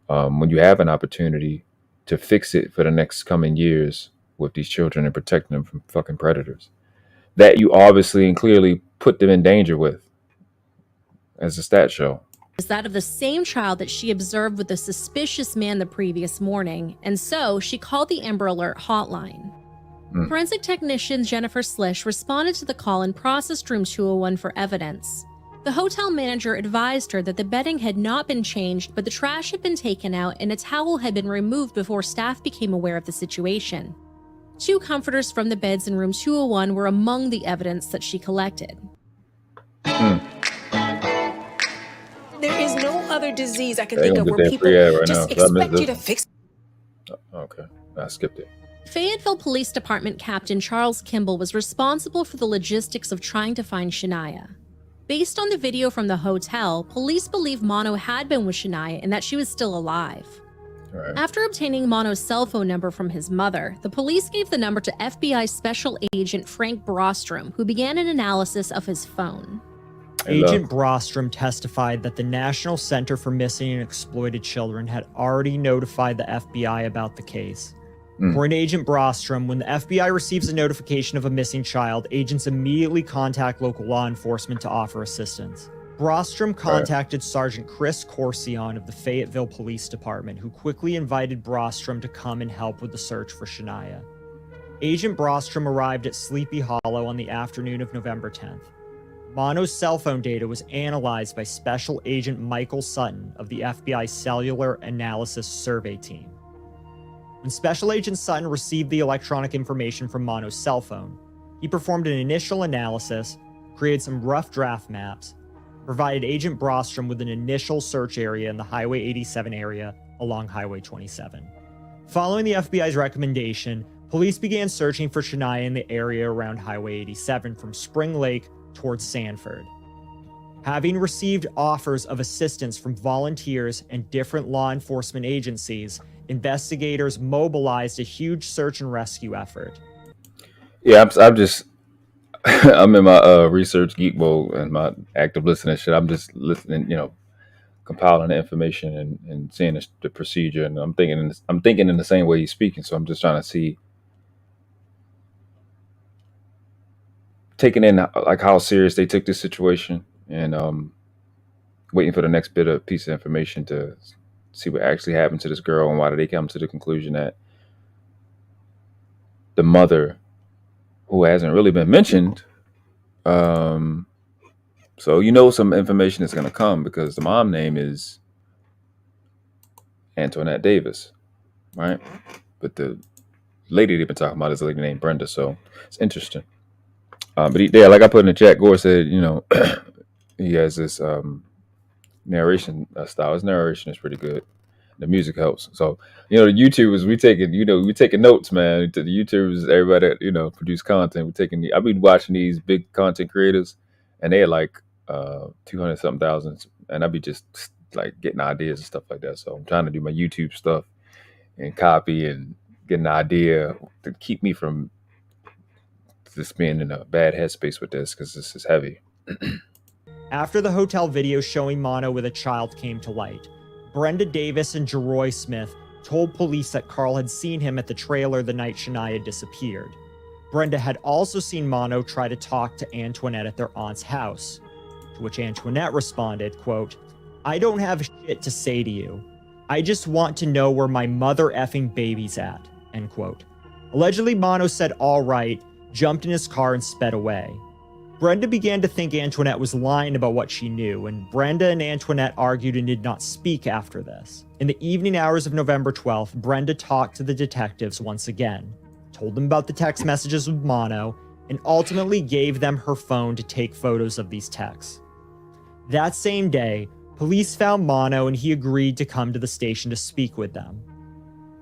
When you have an opportunity to fix it for the next coming years with these children and protecting them from fucking predators that you obviously and clearly put them in danger with, as the stats show, is that of the same child that she observed with a suspicious man the previous morning, and so she called the Amber Alert hotline. Forensic technician Jennifer Slish responded to the call and processed room 201 for evidence. The hotel manager advised her that the bedding had not been changed, but the trash had been taken out and a towel had been removed before staff became aware of the situation. 2 comforters from the beds in room 201 were among the evidence that she collected. There is no other disease I can They think gonna of get where that free ad people right just now, 'cause I missed expect you to this. fix. Okay, I skipped it. Fayetteville Police Department Captain Charles Kimball was responsible for the logistics of trying to find Shaniya. Based on the video from the hotel, police believe Mono had been with Shaniya and that she was still alive. Right. After obtaining Mono's cell phone number from his mother, the police gave the number to FBI Special Agent Frank Brostrom, who began an analysis of his phone. Agent Brostrom testified that the National Center for Missing and Exploited Children had already notified the FBI about the case. According to Agent Brostrom, when the FBI receives a notification of a missing child, agents immediately contact local law enforcement to offer assistance. Brostrom contacted Sergeant Chris Corsion of the Fayetteville Police Department, who quickly invited Brostrom to come and help with the search for Shaniya. Agent Brostrom arrived at Sleepy Hollow on the afternoon of November 10th. Mono's cell phone data was analyzed by Special Agent Michael Sutton of the FBI Cellular Analysis Survey Team. When Special Agent Sutton received the electronic information from Mono's cell phone, he performed an initial analysis, created some rough draft maps, and provided Agent Brostrom with an initial search area in the Highway 87 area along Highway 27. Following the FBI's recommendation, police began searching for Shaniya in the area around Highway 87 from Spring Lake towards Sanford. Having received offers of assistance from volunteers and different law enforcement agencies, investigators mobilized a huge search and rescue effort. Yeah, I'm just I'm in my research geek mode and my active listening shit. I'm just listening, compiling the information and seeing the procedure, and I'm thinking in the same way he's speaking. So I'm just trying to see, taking in like how serious they took this situation, and waiting for the next piece of information to see what actually happened to this girl and why did they come to the conclusion that the mother, who hasn't really been mentioned, so some information is going to come because the mom name is Antoinette Davis, right? But the lady they've been talking about is a lady named Brenda. So it's interesting. But like I put in the chat, Gore said, he has this narration style. His narration is pretty good. The music helps. So, the YouTubers, we taking notes, man. To the YouTubers, everybody that, produce content, I've been watching these big content creators, and they're like 200 something thousand, and I be just like getting ideas and stuff like that. So I'm trying to do my YouTube stuff and copy and get an idea to keep me from just being in a bad headspace with this, because this is heavy. After the hotel video showing Mono with a child came to light, Brenda Davis and Jeroy Smith told police that Carl had seen him at the trailer the night Shaniya disappeared. Brenda had also seen Mono try to talk to Antoinette at their aunt's house, to which Antoinette responded, quote, "I don't have shit to say to you. I just want to know where my mother effing baby's at," end quote. Allegedly, Mono said all right, jumped in his car and sped away. Brenda began to think Antoinette was lying about what she knew, and Brenda and Antoinette argued and did not speak after this. In the evening hours of November 12th, Brenda talked to the detectives once again, told them about the text messages with Mono, and ultimately gave them her phone to take photos of these texts. That same day, police found Mono and he agreed to come to the station to speak with them.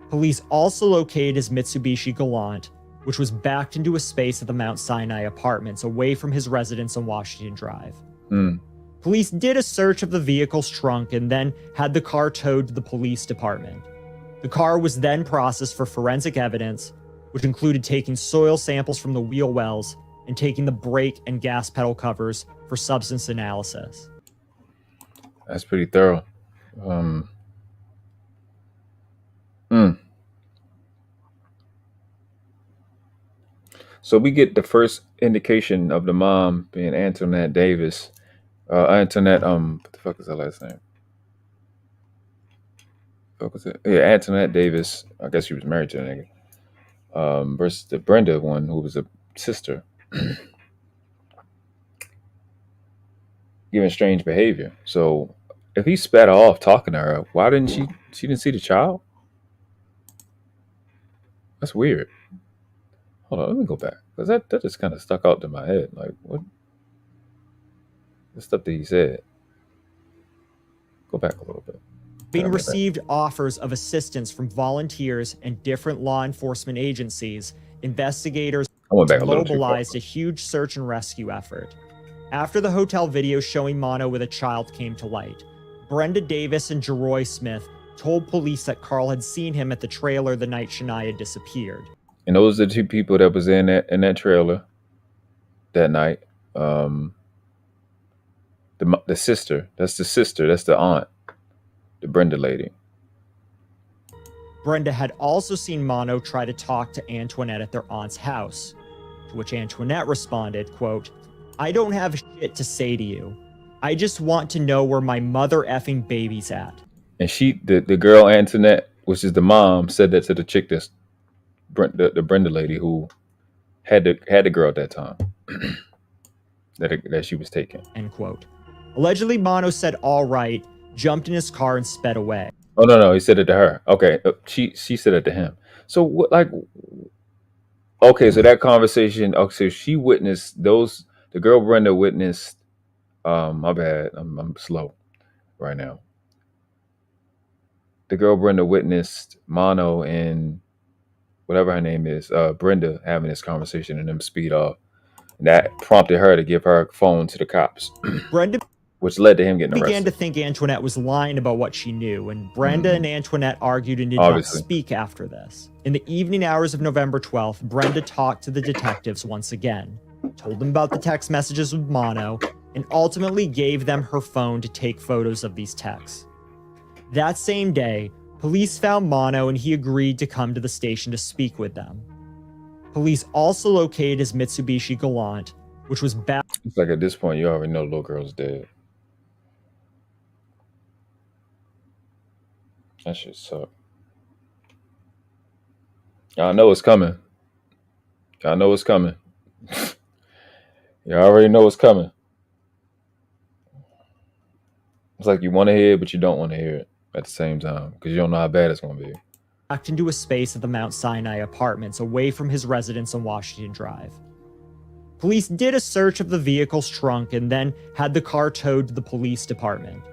Police also located his Mitsubishi Galant, which was backed into a space at the Mount Sinai apartments away from his residence on Washington Drive. Police did a search of the vehicle's trunk and then had the car towed to the police department. The car was then processed for forensic evidence, which included taking soil samples from the wheel wells and taking the brake and gas pedal covers for substance analysis. That's pretty thorough. So we get the first indication of the mom being Antoinette Davis. Antoinette, what the fuck is her last name? What was it? Yeah, Antoinette Davis. I guess she was married to a nigga. Versus the Brenda one, who was a sister. Giving strange behavior. So if he spat her off talking to her, why didn't she didn't see the child? That's weird. Hold on, let me go back. Because that just kind of stuck out to my head. Like, what? The stuff that he said. Go back a little bit. Being received offers of assistance from volunteers and different law enforcement agencies, investigators mobilized a huge search and rescue effort. After the hotel video showing Mono with a child came to light, Brenda Davis and Jeroy Smith told police that Carl had seen him at the trailer the night Shaniya disappeared. And those are the two people that was in that trailer that night. The sister. That's the sister. That's the aunt. The Brenda lady. Brenda had also seen Mono try to talk to Antoinette at their aunt's house, to which Antoinette responded, quote, "I don't have shit to say to you. I just want to know where my mother effing baby's at." And the girl Antoinette, which is the mom, said that to the chick that's the Brenda lady who had the girl at that time that she was taking. End quote. Allegedly, Mono said all right, jumped in his car and sped away. Oh no, he said it to her. Okay, she said it to him. So what? Like, okay, so that conversation. Okay, so she witnessed those. The girl Brenda witnessed. My bad. I'm slow right now. The girl Brenda witnessed Mono and whatever her name is, Brenda, having this conversation and them speed off. And that prompted her to give her phone to the cops. Brenda, which led to him getting arrested. Began to think Antoinette was lying about what she knew, and Brenda and Antoinette argued and did not speak after this. In the evening hours of November 12th, Brenda talked to the detectives once again, told them about the text messages with Mono, and ultimately gave them her phone to take photos of these texts. That same day, police found Mono and he agreed to come to the station to speak with them. Police also located his Mitsubishi Galant, which was back. It's like at this point, you already know the little girl's dead. That shit suck. Y'all know it's coming. Y'all know it's coming. Y'all already know it's coming. It's like you want to hear it, but you don't want to hear it at the same time because you don't know how bad it's going to be. backed into a space at the Mount Sinai apartments away from his residence on Washington Drive. Police did a search of the vehicle's trunk and then had the car towed to the police department.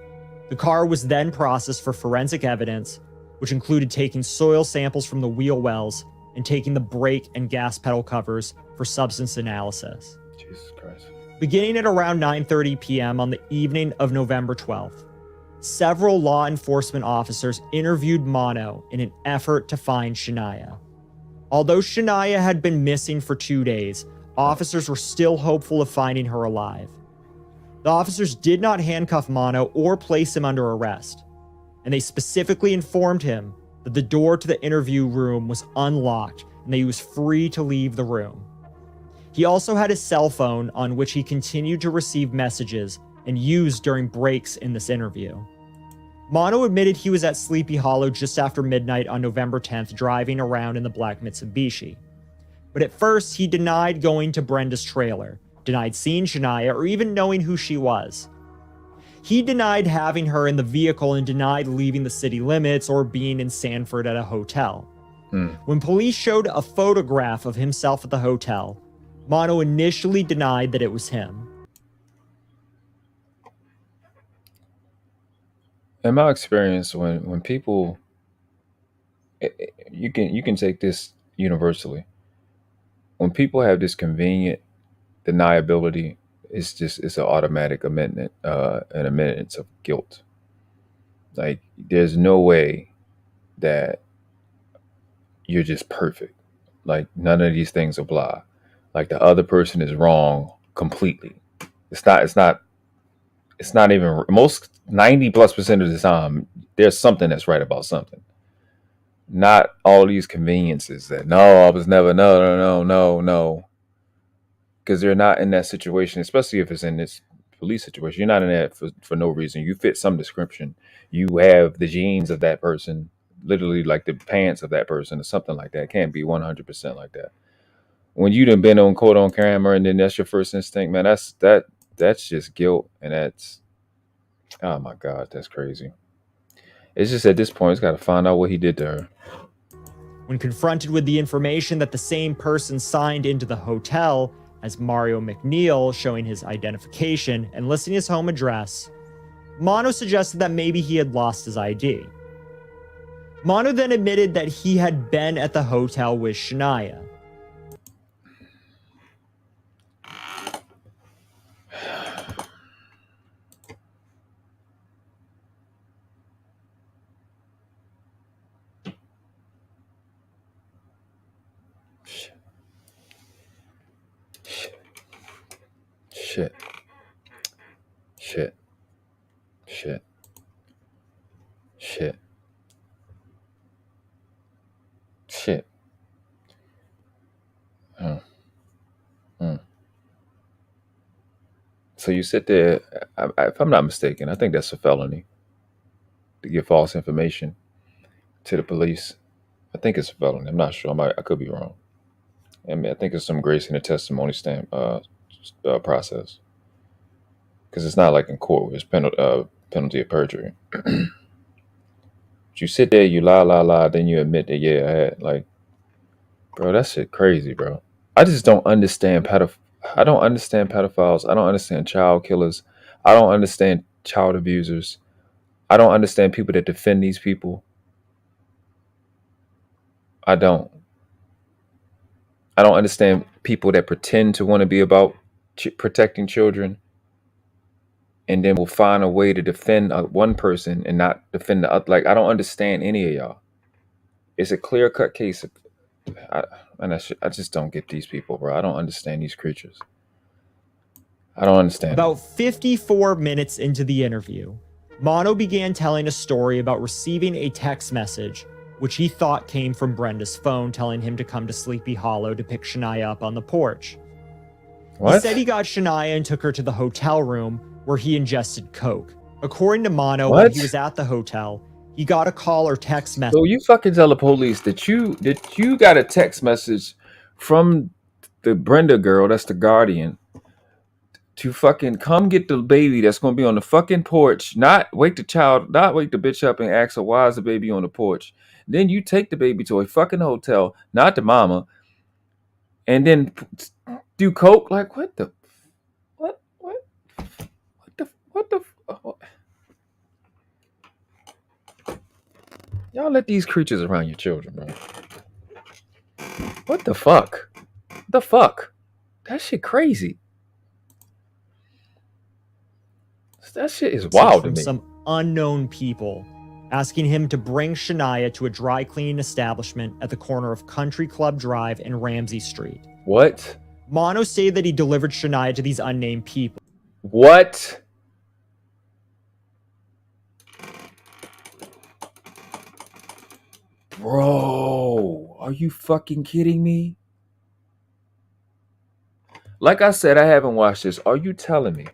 The car was then processed for forensic evidence, which included taking soil samples from the wheel wells and taking the brake and gas pedal covers for substance analysis. Jesus Christ. Beginning at around 9:30 p.m. on the evening of November 12th, several law enforcement officers interviewed Mono in an effort to find Shaniya. Although Shaniya had been missing for 2 days, officers were still hopeful of finding her alive. The officers did not handcuff Mono or place him under arrest, and they specifically informed him that the door to the interview room was unlocked and that he was free to leave the room. He also had his cell phone on which he continued to receive messages and used during breaks in this interview. Mono admitted he was at Sleepy Hollow just after midnight on November 10th driving around in the black Mitsubishi. But at first, he denied going to Brenda's trailer, denied seeing Shaniya, or even knowing who she was. He denied having her in the vehicle and denied leaving the city limits or being in Sanford at a hotel. When police showed a photograph of himself at the hotel, Mono initially denied that it was him. In my experience, when people, you can take this universally. When people have this convenient deniability, it's an automatic amendment, an amendment of guilt. Like, there's no way that you're just perfect. Like, none of these things apply. Like, the other person is wrong completely. It's not even, most 90+% of the time, there's something that's right about something. Not all these conveniences that, no, I was never, no. Because they're not in that situation, especially if it's in this police situation. You're not in that for no reason. You fit some description. You have the genes of that person, literally like the pants of that person or something like that. It can't be 100% like that. When you done been on quote on camera and then that's your first instinct, man, that's just guilt. And that's, oh my God, that's crazy. It's just at this point, it's got to find out what he did to her. When confronted with the information that the same person signed into the hotel as Mario McNeil, showing his identification and listing his home address, Mono suggested that maybe he had lost his ID. Mono then admitted that he had been at the hotel with Shaniya. Shit. So you sit there, if I'm not mistaken, I think that's a felony to give false information to the police. I think it's a felony. I'm not sure. I could be wrong. I mean, I think it's some grace in the testimony stamp process, because it's not like in court where it's penalty of perjury. But you sit there, you lie, then you admit that, yeah, I had, like, bro, that shit crazy, bro. I just don't understand I don't understand pedophiles. I don't understand child killers. I don't understand child abusers. I don't understand people that defend these people. I don't understand people that pretend to want to be about protecting children and then will find a way to defend one person and not defend the other. Like, I don't understand any of y'all. It's a clear-cut case. I just don't get these people, bro. I don't understand these creatures. I don't understand. About 54 minutes into the interview, Mono began telling a story about receiving a text message which he thought came from Brenda's phone telling him to come to Sleepy Hollow to pick Shaniya up on the porch. What? He said he got Shaniya and took her to the hotel room where he ingested coke. According to Mono, when he was at the hotel, he got a call or text message. So you fucking tell the police that you got a text message from the Brenda girl, that's the guardian, to fucking come get the baby that's gonna be on the fucking porch, not wake the bitch up and ask her why is the baby on the porch. Then you take the baby to a fucking hotel, not the mama, and then do coke. Like what the oh. Y'all let these creatures around your children, bro. What the fuck? The fuck? That shit crazy. That shit is wild to me. Some unknown people asking him to bring Shaniya to a dry cleaning establishment at the corner of Country Club Drive and Ramsey Street. What? Mono stated that he delivered Shaniya to these unnamed people. What? Bro, are you fucking kidding me? Like I said, I haven't watched this. Are you telling me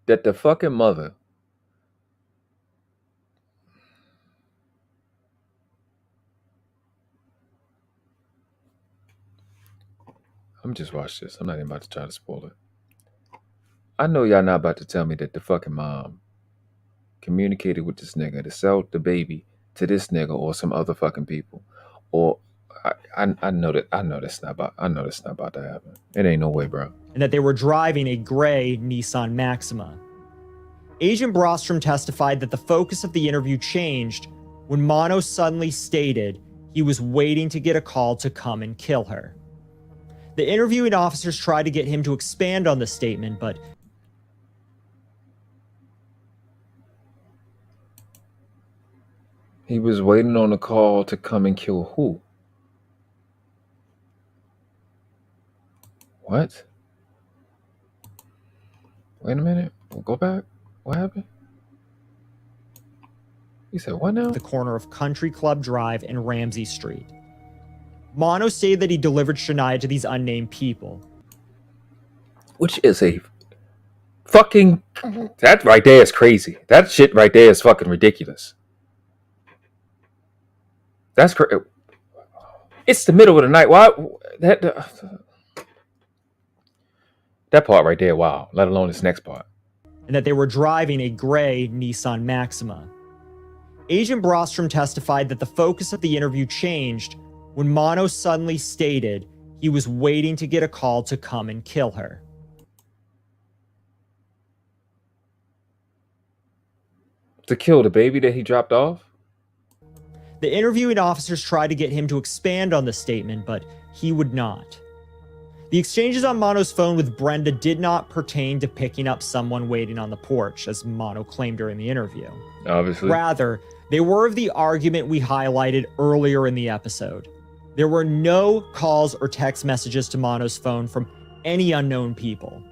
that the fucking mother I'm just watching this. I'm not even about to try to spoil it. I know y'all not about to tell me that the fucking mom communicated with this nigga to sell the baby to this nigga or some other fucking people. Or I know that's not about to happen. It ain't no way, bro. And that they were driving a gray Nissan Maxima. Agent Brostrom testified that the focus of the interview changed when Mono suddenly stated he was waiting to get a call to come and kill her. The interviewing officers tried to get him to expand on the statement, but he was waiting on a call to come and kill who? What? Wait a minute. We'll go back. What happened? He said, what now? The corner of Country Club Drive and Ramsey Street. Mono stated that he delivered Shaniya to these unnamed people. Which is a fucking... That right there is crazy. That shit right there is fucking ridiculous. That's crazy. It's the middle of the night. Why? That part right there, wow. Let alone this next part. And that they were driving a gray Nissan Maxima. Agent Brostrom testified that the focus of the interview changed when Mono suddenly stated he was waiting to get a call to come and kill her. To kill the baby that he dropped off? The interviewing officers tried to get him to expand on the statement, but he would not. The exchanges on Mono's phone with Brenda did not pertain to picking up someone waiting on the porch, as Mono claimed during the interview. Obviously. Rather, they were of the argument we highlighted earlier in the episode. There were no calls or text messages to Mono's phone from any unknown people.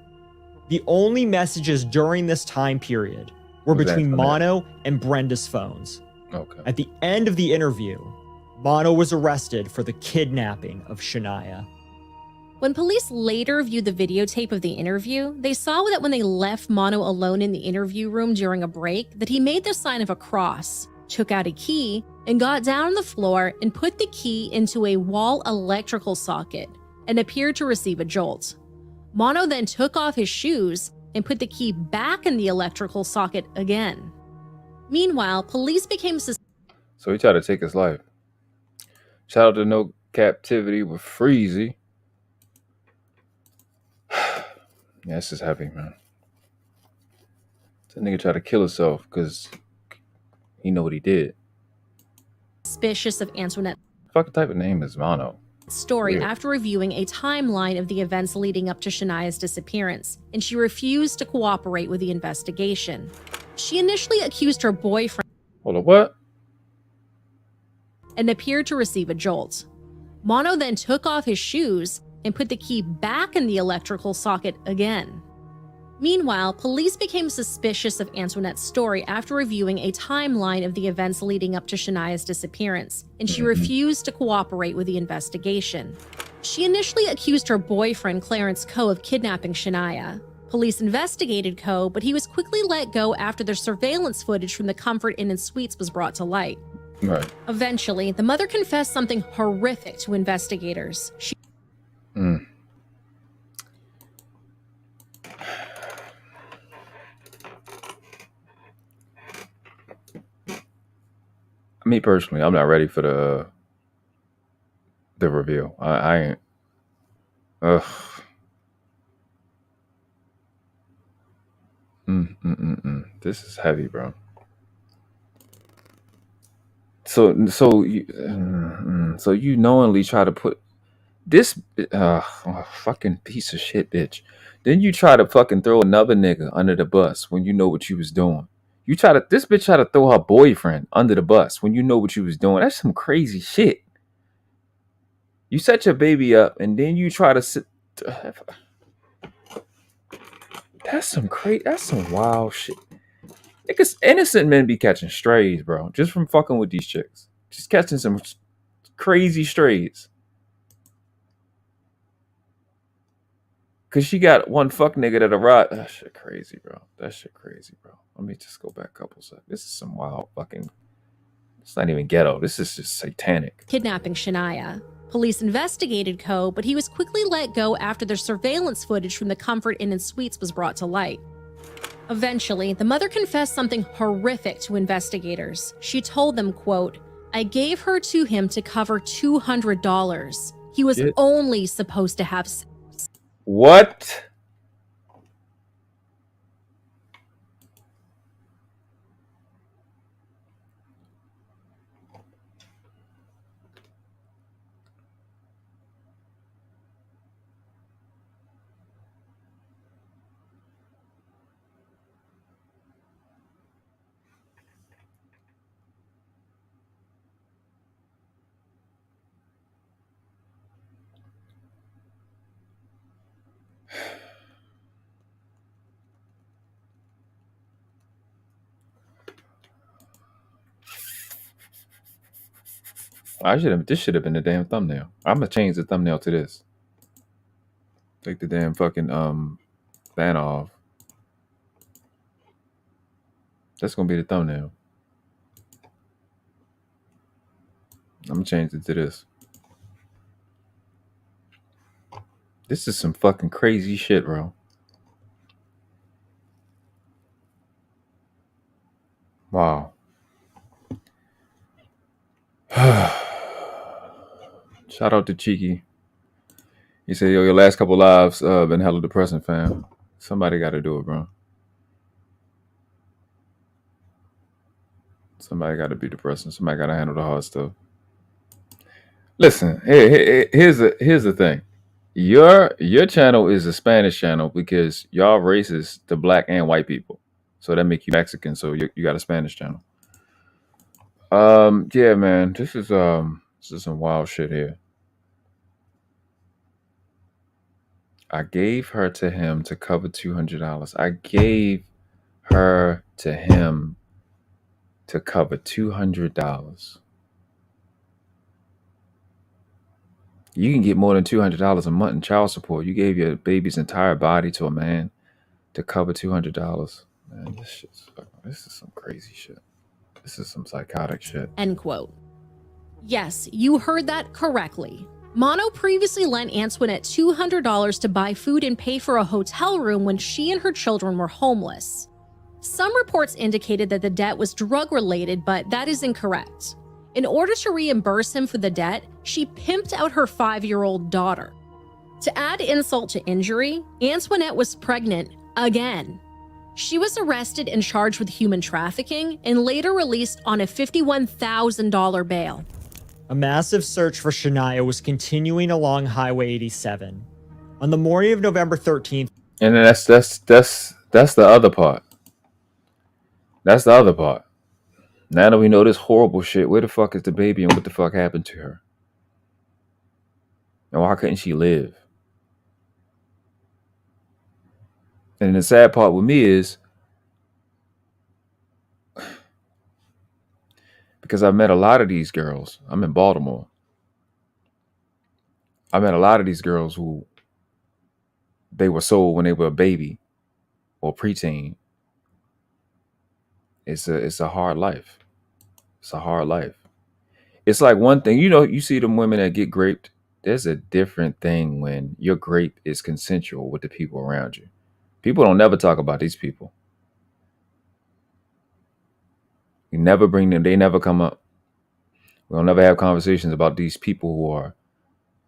The only messages during this time period were between Mono and Brenda's phones. Okay. At the end of the interview, Mono was arrested for the kidnapping of Shaniya. When police later viewed the videotape of the interview, they saw that when they left Mono alone in the interview room during a break, that he made the sign of a cross, took out a key, and got down on the floor and put the key into a wall electrical socket and appeared to receive a jolt. Mono then took off his shoes and put the key back in the electrical socket again. Meanwhile, police became suspicious. So he tried to take his life. Shout out to No Captivity with Freezy. Yeah, this is heavy, man. That nigga tried to kill himself because he know what he did. Suspicious of Antoinette. Fucking type of name is Mono. Story Weird. after reviewing a timeline of the events leading up to Shaniya's disappearance, and she refused to cooperate with the investigation. She initially accused her boyfriend Hold on, what? and appeared to receive a jolt. Mono then took off his shoes and put the key back in the electrical socket again. Meanwhile, police became suspicious of Antoinette's story after reviewing a timeline of the events leading up to Shaniya's disappearance, and she refused to cooperate with the investigation. She initially accused her boyfriend, Clarence Coe, of kidnapping Shaniya. Police investigated Coe, but he was quickly let go after the surveillance footage from the Comfort Inn and Suites was brought to light. Right. Eventually, the mother confessed something horrific to investigators. Me personally, I'm not ready for the reveal. I ain't. Ugh. This is heavy, bro. So you knowingly try to put this fucking piece of shit bitch. Then you try to fucking throw another nigga under the bus when you know what you was doing. This bitch try to throw her boyfriend under the bus when you know what you was doing. That's some crazy shit. You set your baby up and then you try to sit. That's some wild shit. Niggas, innocent men be catching strays, bro. Just from fucking with these chicks. Just catching some crazy strays. Cause she got one fuck nigga that arrived. That shit crazy, bro. Let me just go back a couple seconds. This is some wild fucking. It's not even ghetto. This is just satanic. Kidnapping Shaniya. Police investigated Coe, but he was quickly let go after their surveillance footage from the Comfort Inn and Suites was brought to light. Eventually, the mother confessed something horrific to investigators. She told them, quote, "I gave her to him to cover $200. He was only supposed to have sex." What? This should have been the damn thumbnail. I'm gonna change the thumbnail to this. Take the damn fucking ban off. That's gonna be the thumbnail. I'm gonna change it to this. This is some fucking crazy shit, bro. Wow. Shout out to Cheeky. He said, yo, your last couple lives been hella depressing, fam. Somebody got to do it, bro. Somebody got to be depressing. Somebody got to handle the hard stuff. Listen, here's the thing. Your channel is a Spanish channel because y'all racist to black and white people. So that make you Mexican. So you got a Spanish channel. Yeah, man. This is some wild shit here. I gave her to him to cover $200. I gave her to him to cover $200. You can get more than $200 a month in child support. You gave your baby's entire body to a man to cover $200. Man, this is some crazy shit. This is some psychotic shit. End quote. Yes, you heard that correctly. Mono previously lent Antoinette $200 to buy food and pay for a hotel room when she and her children were homeless. Some reports indicated that the debt was drug-related, but that is incorrect. In order to reimburse him for the debt, she pimped out her 5-year-old daughter. To add insult to injury, Antoinette was pregnant again. She was arrested and charged with human trafficking and later released on a $51,000 bail. A massive search for Shaniya was continuing along Highway 87. On the morning of November 13th, and that's the other part. That's the other part. Now that we know this horrible shit, where the fuck is the baby and what the fuck happened to her? And why couldn't she live? And the sad part with me is because I've met a lot of these girls. I'm in Baltimore. I met a lot of these girls who they were sold when they were a baby or preteen. It's a hard life. It's a hard life. It's like one thing, you see them women that get raped. There's a different thing when your rape is consensual with the people around you. People don't never talk about these people. You never bring them. They never come up. We'll never have conversations about these people who are,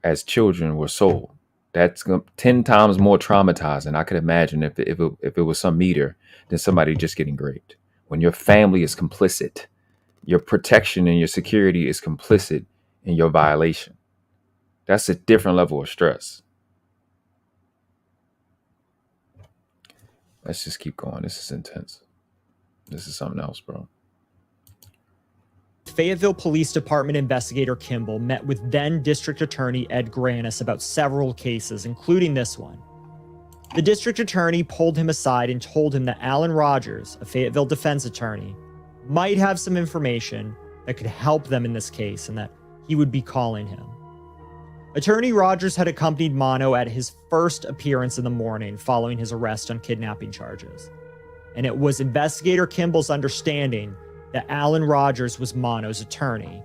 as children, were sold. That's 10 times more traumatizing. I could imagine if it was some meter than somebody just getting raped. When your family is complicit, your protection and your security is complicit in your violation. That's a different level of stress. Let's just keep going. This is intense. This is something else, bro. Fayetteville Police Department investigator Kimball met with then District Attorney Ed Granis about several cases, including this one. The district attorney pulled him aside and told him that Alan Rogers, a Fayetteville defense attorney, might have some information that could help them in this case and that he would be calling him. Attorney Rogers had accompanied Mono at his first appearance in the morning following his arrest on kidnapping charges. And it was investigator Kimball's understanding that Alan Rogers was Mono's attorney.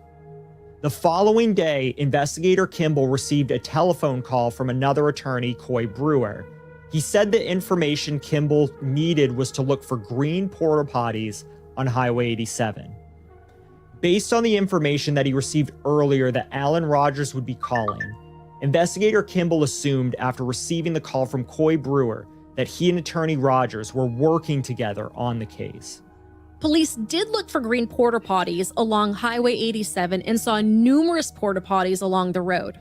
The following day, investigator Kimball received a telephone call from another attorney, Coy Brewer. He said the information Kimball needed was to look for green porta potties on Highway 87. Based on the information that he received earlier that Alan Rogers would be calling, investigator Kimball assumed after receiving the call from Coy Brewer that he and attorney Rogers were working together on the case. Police did look for green porta potties along Highway 87 and saw numerous porta potties along the road.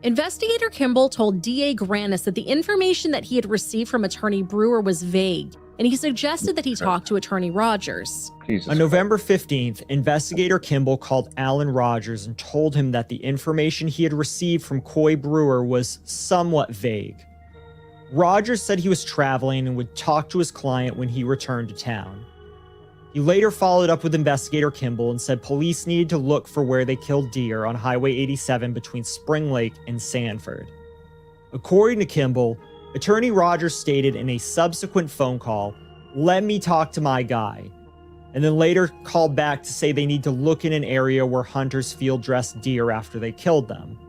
Investigator Kimball told DA Granis that the information that he had received from attorney Brewer was vague, and he suggested that he talk to attorney Rogers. On November 15th, investigator Kimball called Alan Rogers and told him that the information he had received from Coy Brewer was somewhat vague. Rogers said he was traveling and would talk to his client when he returned to town. He later followed up with investigator Kimball and said police needed to look for where they killed deer on Highway 87 between Spring Lake and Sanford. According to Kimball, attorney Rogers stated in a subsequent phone call, "Let me talk to my guy," and then later called back to say they need to look in an area where hunters field-dressed deer after they killed them.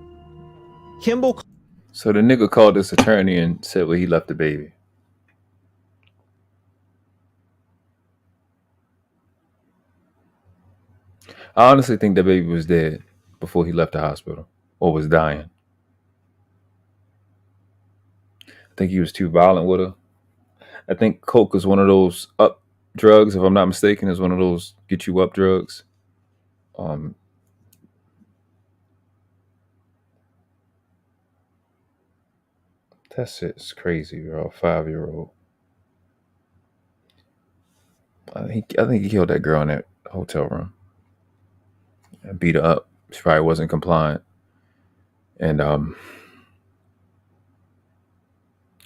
Kimball. So the nigga called this attorney and said, well, he left the baby. I honestly think the baby was dead before he left the hospital or was dying. I think he was too violent with her. I think coke is one of those up drugs, if I'm not mistaken, is one of those get you up drugs. That shit's crazy, bro. 5-year-old. I think he killed that girl in that hotel room and beat her up. She probably wasn't compliant. And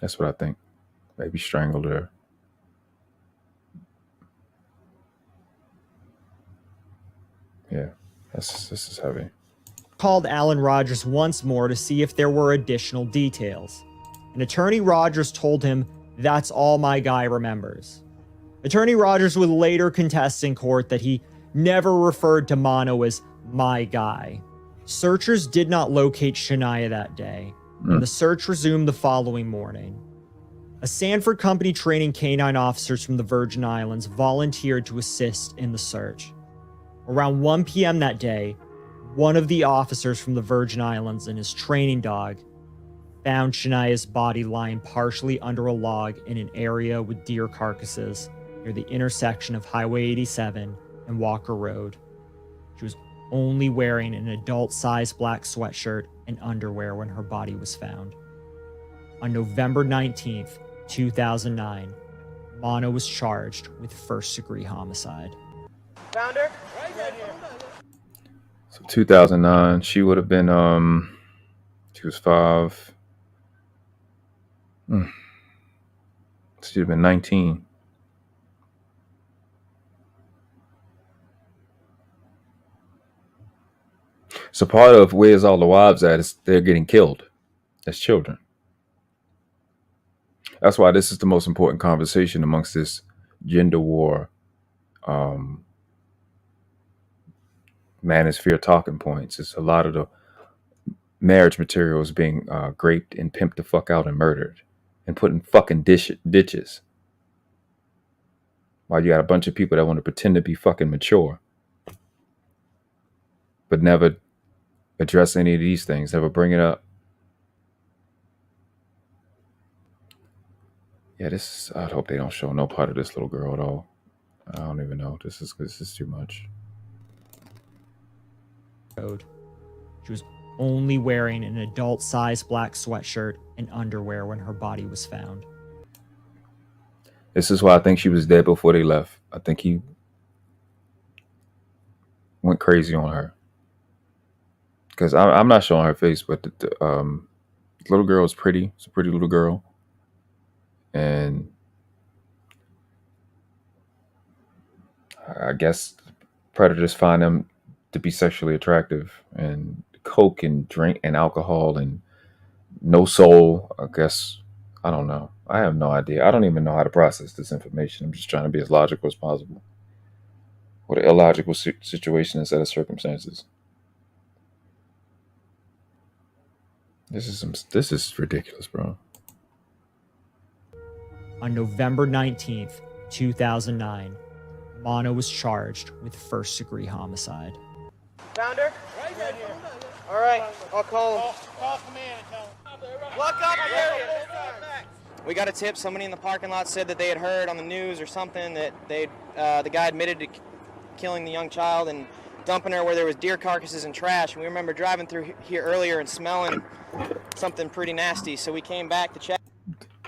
that's what I think. Maybe strangled her. Yeah, this is heavy. Called Alan Rogers once more to see if there were additional details. And attorney Rogers told him, "That's all my guy remembers." Attorney Rogers would later contest in court that he never referred to Mono as my guy. Searchers did not locate Shaniya that day, and the search resumed the following morning. A Sanford Company training canine officers from the Virgin Islands volunteered to assist in the search. Around 1 p.m. that day, one of the officers from the Virgin Islands and his training dog found Shaniya's body lying partially under a log in an area with deer carcasses near the intersection of Highway 87 and Walker Road. She was only wearing an adult-sized black sweatshirt and underwear when her body was found. On November 19th, 2009, Mono was charged with first-degree homicide. Found her? So 2009, she would have been, she was 5. She'd have been 19. So part of where's all the wives at is they're getting killed as children. That's why this is the most important conversation amongst this gender war manosphere talking points. It's a lot of the marriage material is being graped and pimped the fuck out and murdered and put in fucking ditches. While you got a bunch of people that want to pretend to be fucking mature. but never address any of these things, never bring it up. Yeah, I hope they don't show no part of this little girl at all. I don't even know. This is too much. She was only wearing an adult-sized black sweatshirt and underwear when her body was found. This is why I think she was dead before they left. I think he went crazy on her. Because I'm not showing her face, but the little girl is pretty. It's a pretty little girl. And I guess predators find them to be sexually attractive. And coke and drink and alcohol and no soul, I guess. I don't know. I have no idea. I don't even know how to process this information. I'm just trying to be as logical as possible. What an illogical situation and set of circumstances. This is ridiculous, bro. On November 19th, 2009, Mono was charged with first-degree homicide. Found her? Right here. All right, I'll call him. Call command and tell him. Lock up the area. We got a tip. Somebody in the parking lot said that they had heard on the news or something that the guy admitted to killing the young child and dumping her where there was deer carcasses and trash. And we remember driving through here earlier and smelling something pretty nasty. So we came back to check.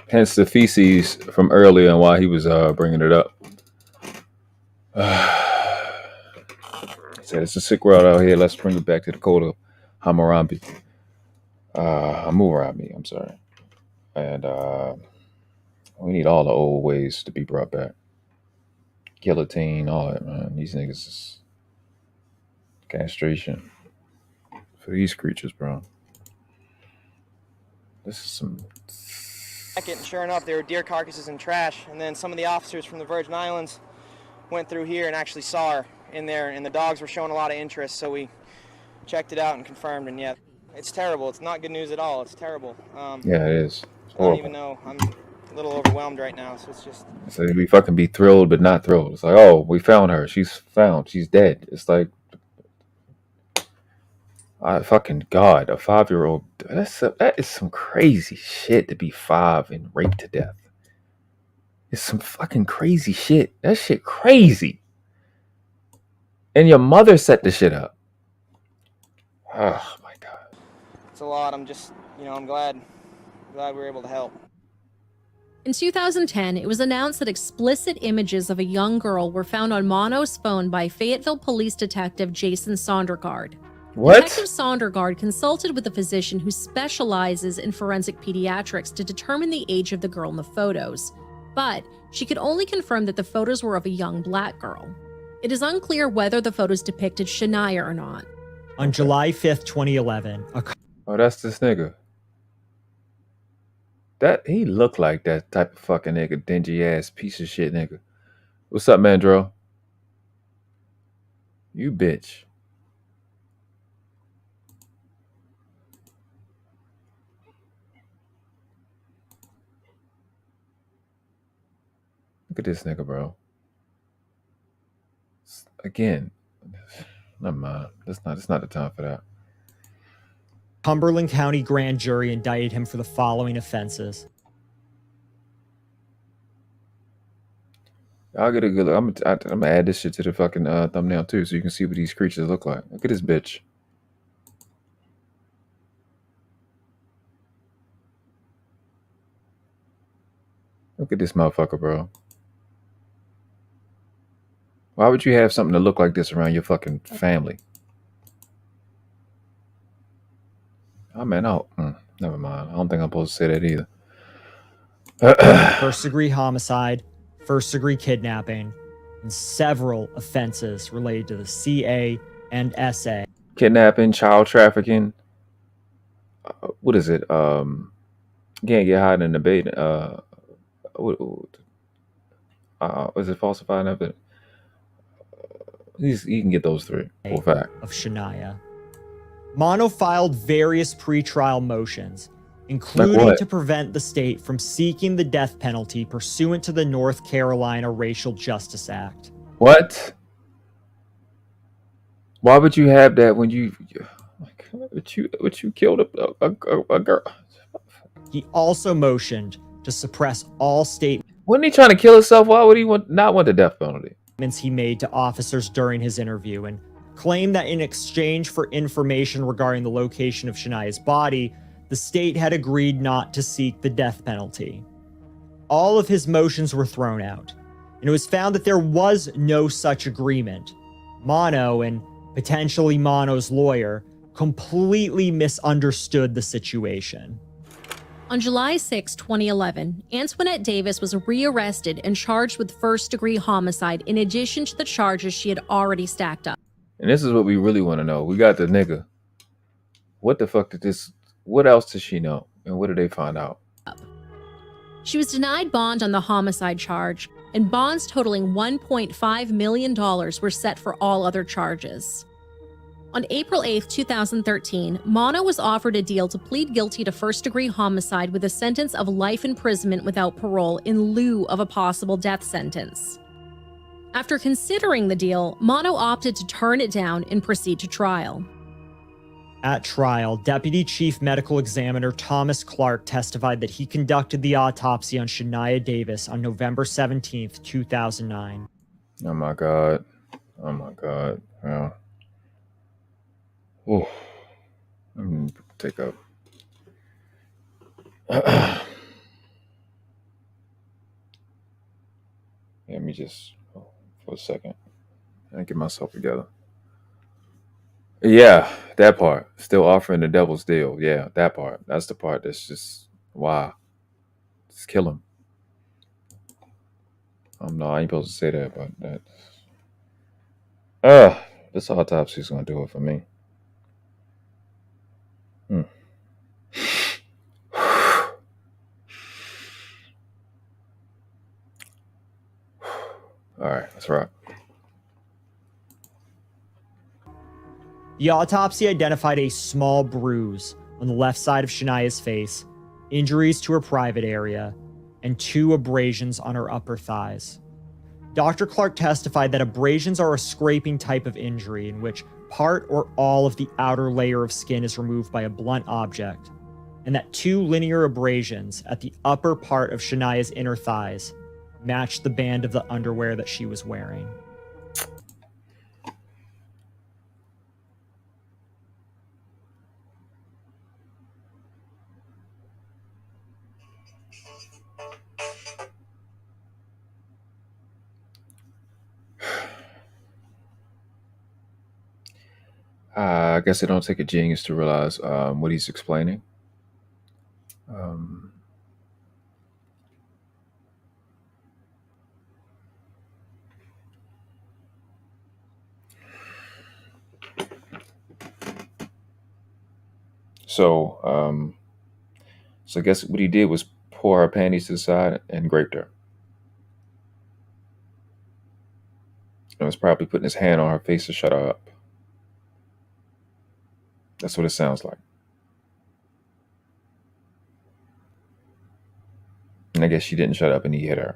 Hence the feces from earlier and why he was bringing it up. He said, it's a sick world out here. Let's bring it back to the code of Hammurabi. Hammurabi, I'm sorry. And we need all the old ways to be brought back. Guillotine, all that, man. These niggas is castration for these creatures, bro. This is some... And sure enough, there were deer carcasses and trash. And then some of the officers from the Virgin Islands went through here and actually saw her in there. And the dogs were showing a lot of interest. So we checked it out and confirmed. And yeah, it's terrible. It's not good news at all. It's terrible. Yeah, it is. I don't even know. I'm a little overwhelmed right now. So it's just... So we fucking be thrilled, but not thrilled. It's like, oh, we found her. She's found. She's dead. It's like... fucking God, a 5-year-old. That is some crazy shit to be 5 and raped to death. It's some fucking crazy shit. That shit crazy. And your mother set the shit up. Oh my God. It's a lot. I'm just, I'm glad we were able to help. In 2010, it was announced that explicit images of a young girl were found on Mono's phone by Fayetteville Police Detective Jason Sondergaard. What? Detective Sondergaard consulted with a physician who specializes in forensic pediatrics to determine the age of the girl in the photos, but she could only confirm that the photos were of a young black girl. It is unclear whether the photos depicted Shaniya or not. On July 5th, 2011, Oh, that's this nigga. He looked like that type of fucking nigga, dingy ass piece of shit nigga. What's up, Mandro? You bitch. Look at this nigga, bro. Again, never mind. It's not the time for that. Cumberland County grand jury indicted him for the following offenses. I'll get a good look. I'm gonna add this shit to the fucking thumbnail too, so you can see what these creatures look like. Look at this bitch. Look at this motherfucker, bro. Why would you have something to look like this around your fucking family? Oh man, never mind. I don't think I'm supposed to say that either. First-degree homicide, first-degree kidnapping, and several offenses related to the CA and SA. Kidnapping, child trafficking. What is it? Can't get high in the debate. Is it falsifying evidence? You can get those 3. For fact. Of Shaniya. Mono filed various pretrial motions, including to prevent the state from seeking the death penalty pursuant to the North Carolina Racial Justice Act. What? Why would you have that when you would you killed a girl? He also motioned to suppress all statements Wasn't he trying to kill himself? Why would he not want the death penalty? he made to officers during his interview, and claimed that in exchange for information regarding the location of Shania's body, the state had agreed not to seek the death penalty. All of his motions were thrown out, and it was found that there was no such agreement. Mono, and potentially Mono's lawyer, completely misunderstood the situation. On July 6, 2011, Antoinette Davis was rearrested and charged with first-degree homicide in addition to the charges she had already stacked up. And this is what we really want to know. We got the nigga. What the fuck did this? What else does she know? And what did they find out? She was denied bond on the homicide charge, and bonds totaling $1.5 million were set for all other charges. On April 8, 2013, Mono was offered a deal to plead guilty to first-degree homicide with a sentence of life imprisonment without parole in lieu of a possible death sentence. After considering the deal, Mono opted to turn it down and proceed to trial. At trial, Deputy Chief Medical Examiner Thomas Clark testified that he conducted the autopsy on Shaniya Davis on November 17, 2009. Oh my God. Oh my God. Yeah. Oh. Let me take up. Let me just, for a second, and get myself together. Yeah, that part. Still offering the devil's deal. Yeah, that part. That's the part that's just, wow. Just kill him. No, I ain't supposed to say that, but that. This autopsy is gonna do it for me. All right, that's right. The autopsy identified a small bruise on the left side of Shania's face, injuries to her private area, and 2 abrasions on her upper thighs. Dr. Clark testified that abrasions are a scraping type of injury in which part or all of the outer layer of skin is removed by a blunt object, and that 2 linear abrasions at the upper part of Shania's inner thighs matched the band of the underwear that she was wearing. I guess it don't take a genius to realize what he's explaining. So I guess what he did was pour her panties to the side and raped her. And was probably putting his hand on her face to shut her up. That's what it sounds like. And I guess she didn't shut up and he hit her.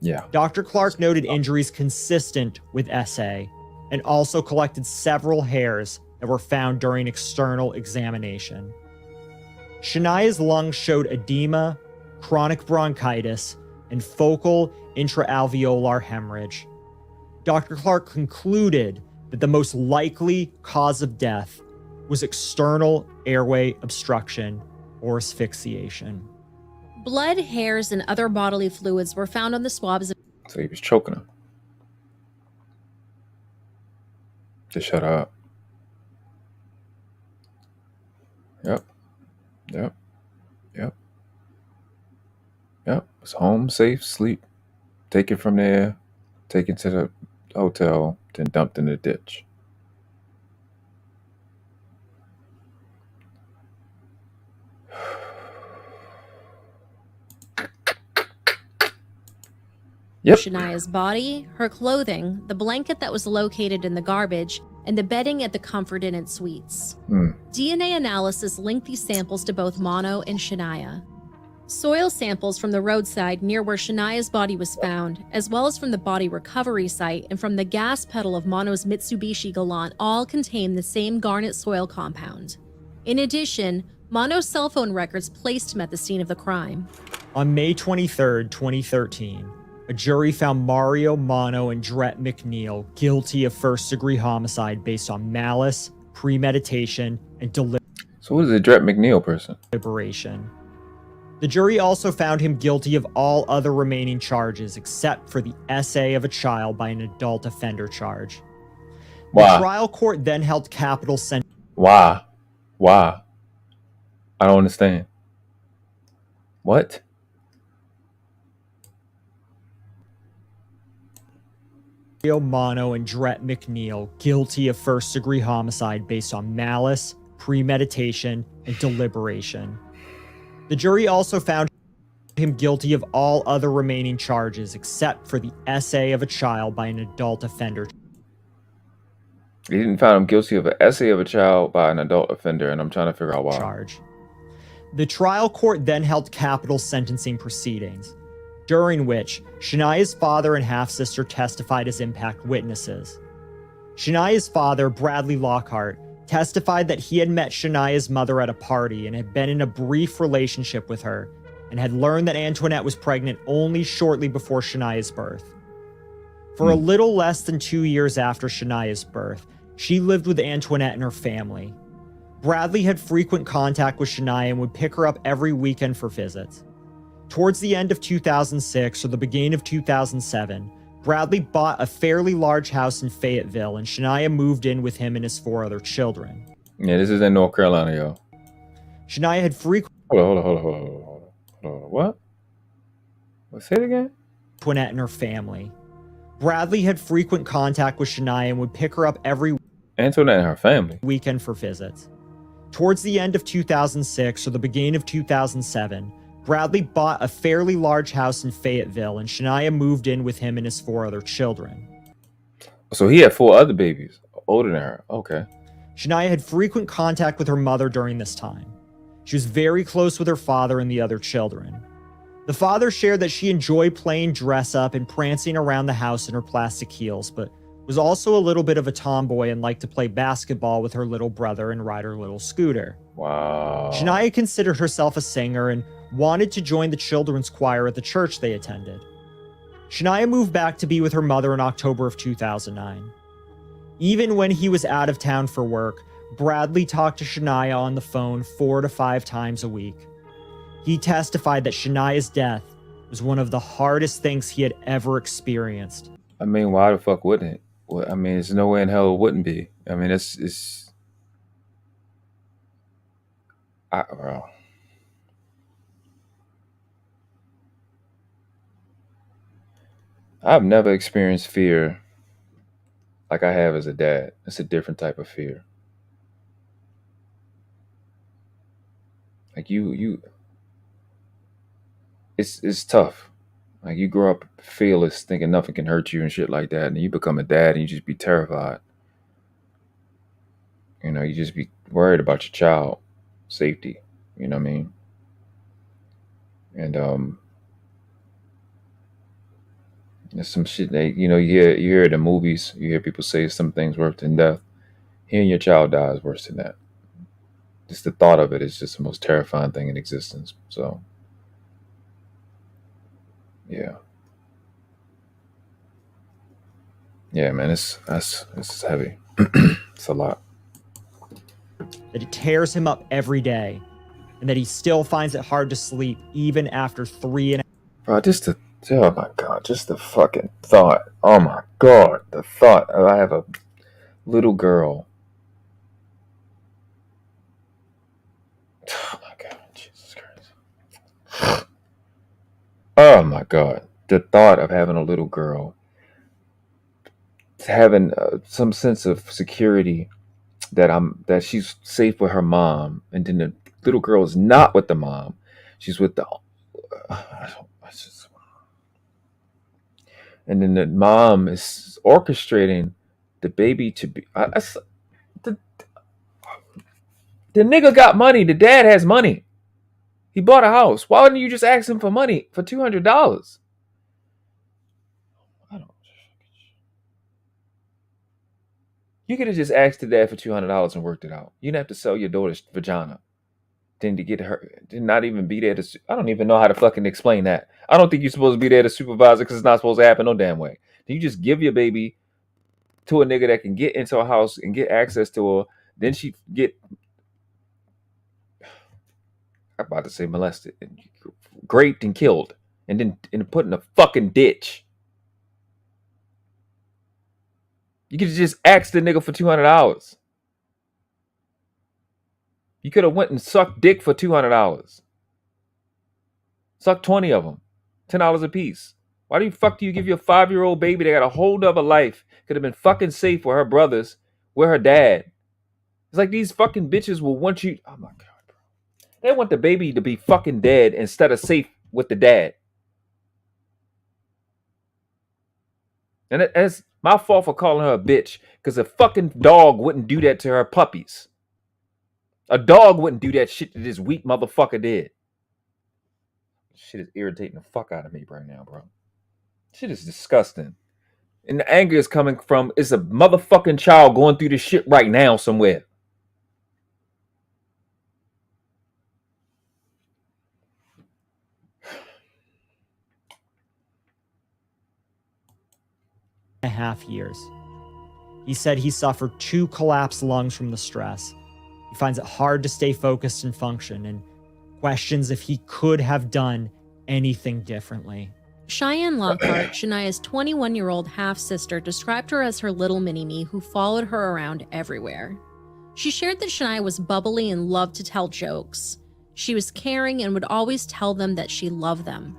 Yeah. Dr. Clark noted injuries consistent with SA and also collected several hairs that were found during external examination. Shania's lungs showed edema, chronic bronchitis, and focal intraalveolar hemorrhage. Dr. Clark concluded that the most likely cause of death was external airway obstruction or asphyxiation. Blood, hairs, and other bodily fluids were found on the swabs of So he was choking her to shut her up. Yep. It's home, safe, sleep. Take it from there, take it to the hotel, then dumped in the ditch. Yep. Shania's body, her clothing, the blanket that was located in the garbage, and the bedding at the Comfort Inn and Suites. DNA analysis linked these samples to both Mono and Shaniya. Soil samples from the roadside near where Shania's body was found, as well as from the body recovery site and from the gas pedal of Mono's Mitsubishi Galant, all contain the same garnet soil compound. In addition, Mono's cell phone records placed him at the scene of the crime. On May 23, 2013, a jury found Mario, Mono, and Dret McNeil guilty of first-degree homicide based on malice, premeditation, and So who's the Dret McNeil person? deliberation. The jury also found him guilty of all other remaining charges except for the essay of a child by an adult offender charge. Why? The trial court then held capital sentence. Why? I don't understand. What? Mono and Dret McNeil guilty of first-degree homicide based on malice, premeditation, and deliberation. The jury also found him guilty of all other remaining charges except for the essay of a child by an adult offender. They didn't find him guilty of an essay of a child by an adult offender, and I'm trying to figure out why. Charge. The trial court then held capital sentencing proceedings, during which Shania's father and half-sister testified as impact witnesses. Shania's father, Bradley Lockhart, testified that he had met Shania's mother at a party and had been in a brief relationship with her, and had learned that Antoinette was pregnant only shortly before Shania's birth. For a little less than 2 years after Shania's birth, she lived with Antoinette and her family. Bradley had frequent contact with Shania and would pick her up every weekend for visits. Towards the end of 2006 or the beginning of 2007, Bradley bought a fairly large house in Fayetteville, and Shania moved in with him and his 4 other children. Yeah, this is in North Carolina, yo. Shania had frequent Hold on. What? Say it again? Antoinette and her family. Bradley had frequent contact with Shania and would pick her up every Antoinette and her family. weekend for visits. Towards the end of 2006 or the beginning of 2007, Bradley bought a fairly large house in Fayetteville, and Shania moved in with him and his 4 other children. So he had 4 other babies older than her. Okay. Shania had frequent contact with her mother during this time. She was very close with her father and the other children. The father shared that she enjoyed playing dress-up and prancing around the house in her plastic heels, but was also a little bit of a tomboy and liked to play basketball with her little brother and ride her little scooter. Wow. Shania considered herself a singer and wanted to join the children's choir at the church they attended. Shania moved back to be with her mother in October of 2009. Even when he was out of town for work, Bradley talked to Shania on the phone 4 to 5 times a week. He testified that Shania's death was one of the hardest things he had ever experienced. I mean, why the fuck wouldn't it? Well, I mean, there's no way in hell it wouldn't be. I mean, bro. I've never experienced fear like I have as a dad. It's a different type of fear. Like it's tough. Like you grow up fearless, thinking nothing can hurt you and shit like that, and you become a dad and you just be terrified. You know, you just be worried about your child safety. You know what I mean? And there's some shit that you hear it in movies. You hear people say some things worse than death. Hearing your child die is worse than that. Just the thought of it is just the most terrifying thing in existence. So, yeah, man, it's heavy. It's a lot. That it tears him up every day, and that he still finds it hard to sleep even after 3 and Bro, oh my God, just the fucking thought. Oh my God, the thought of I have a little girl. Oh my God, Jesus Christ. Oh my God, the thought of having a little girl, having some sense of security that she's safe with her mom, and then the little girl is not with the mom. She's with the and then the mom is orchestrating the baby to be. The nigga got money. The dad has money. He bought a house. Why wouldn't you just ask him for money for $200? I don't. You could have just asked the dad for $200 and worked it out. You didn't have to sell your daughter's vagina. Then to get her, did not even be there to. I don't even know how to fucking explain that. I don't think you're supposed to be there to supervise it because it's not supposed to happen no damn way. Then you just give your baby to a nigga that can get into a house and get access to her. Then she get, I'm about to say molested, and raped and killed, and then put in a fucking ditch. You could just ask the nigga for $200. You could have went and sucked dick for $200. Suck 20 of them, $10 a piece. Why the fuck do you give your 5-year-old baby that got a whole nother life, could have been fucking safe with her brothers, with her dad? It's like these fucking bitches will want you. Oh my god, bro. They want the baby to be fucking dead instead of safe with the dad. And it's my fault for calling her a bitch, because a fucking dog wouldn't do that to her puppies. A dog wouldn't do that shit that this weak motherfucker did. Shit is irritating the fuck out of me right now, bro. Shit is disgusting. And the anger is coming from, it's a motherfucking child going through this shit right now somewhere. and a half years. He said he suffered 2 collapsed lungs from the stress. He finds it hard to stay focused and function, and questions if he could have done anything differently. Cheyenne Lockhart, Shania's 21-year-old half-sister, described her as her little mini-me who followed her around everywhere. She shared that Shania was bubbly and loved to tell jokes. She was caring and would always tell them that she loved them.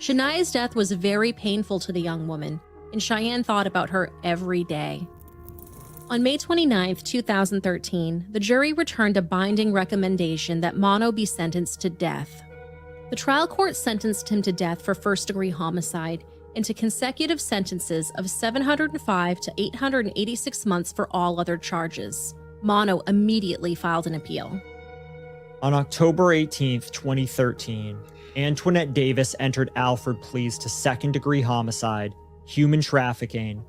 Shania's death was very painful to the young woman, and Cheyenne thought about her every day. On May 29, 2013, the jury returned a binding recommendation that Mono be sentenced to death. The trial court sentenced him to death for first-degree homicide and to consecutive sentences of 705 to 886 months for all other charges. Mono immediately filed an appeal. On October 18, 2013, Antoinette Davis entered Alford pleas to second-degree homicide, human trafficking,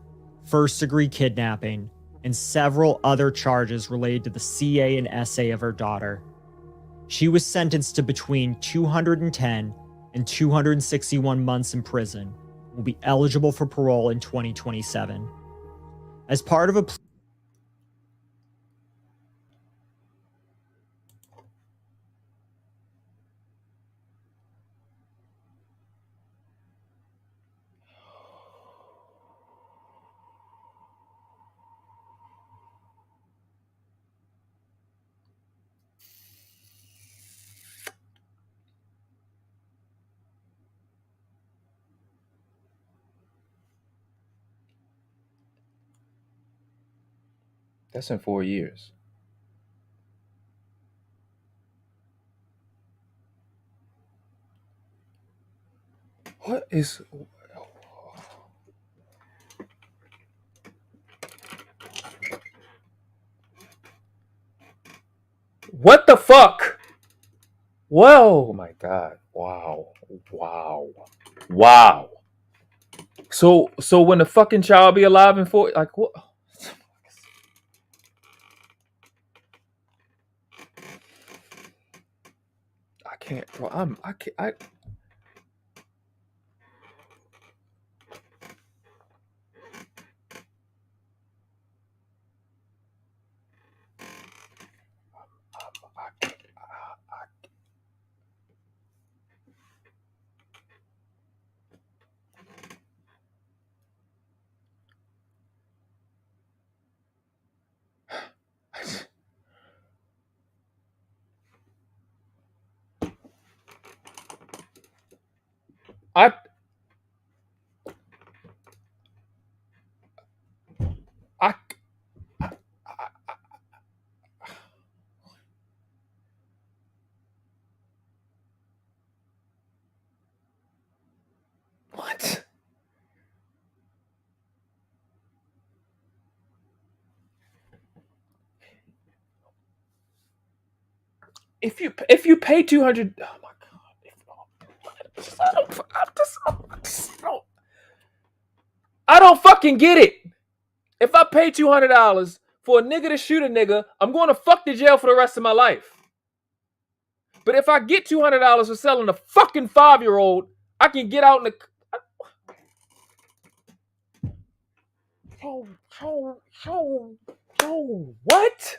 first-degree kidnapping, and several other charges related to the CA and SA of her daughter. She was sentenced to between 210 and 261 months in prison and will be eligible for parole in 2027. As part of a That's in 4 years. What is... What the fuck? Whoa, my god. Wow. So when the fucking child be alive in 4, like what? I can't. Well, I can't. if you pay 200, oh my god, I don't fucking get it. If I pay $200 for a nigga to shoot a nigga, I'm going to fuck the jail for the rest of my life. But if I get $200 for selling a fucking 5-year-old, I can get out in the. What?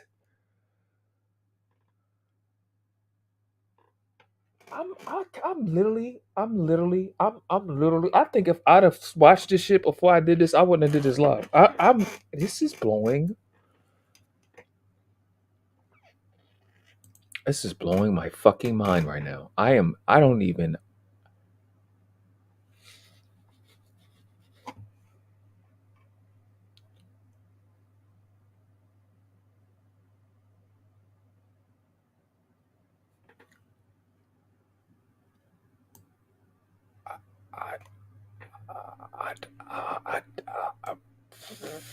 I'm literally. I think if I'd have watched this shit before I did this, I wouldn't have did this live. This is blowing. This is blowing my fucking mind right now. I don't even.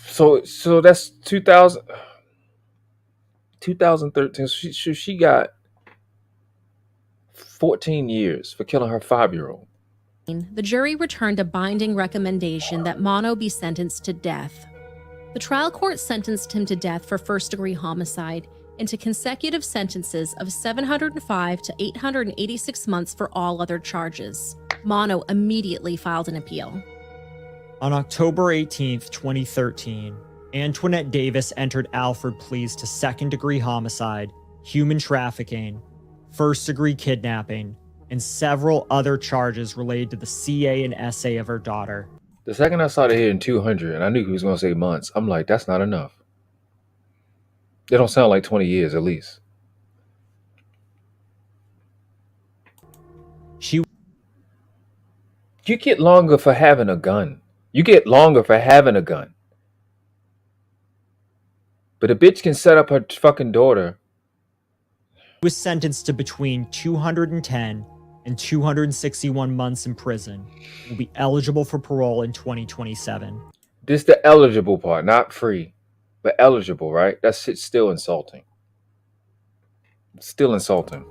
So that's 2013. She got 14 years for killing her 5-year-old. The jury returned a binding recommendation that Mono be sentenced to death. The trial court sentenced him to death for first-degree homicide and to consecutive sentences of 705 to 886 months for all other charges. Mono immediately filed an appeal. On October 18, 2013, Antoinette Davis entered Alford pleas to second-degree homicide, human trafficking, first-degree kidnapping, and several other charges related to the CA and SA of her daughter. The second I saw the hit in 200, and I knew he was going to say months, I'm like, that's not enough. They don't sound like 20 years at least. You get longer for having a gun. You get longer for having a gun. But a bitch can set up her fucking daughter. Was sentenced to between 210 and 261 months in prison. Will be eligible for parole in 2027. This the eligible part, not free, but eligible, right? That shit's still insulting. Still insulting.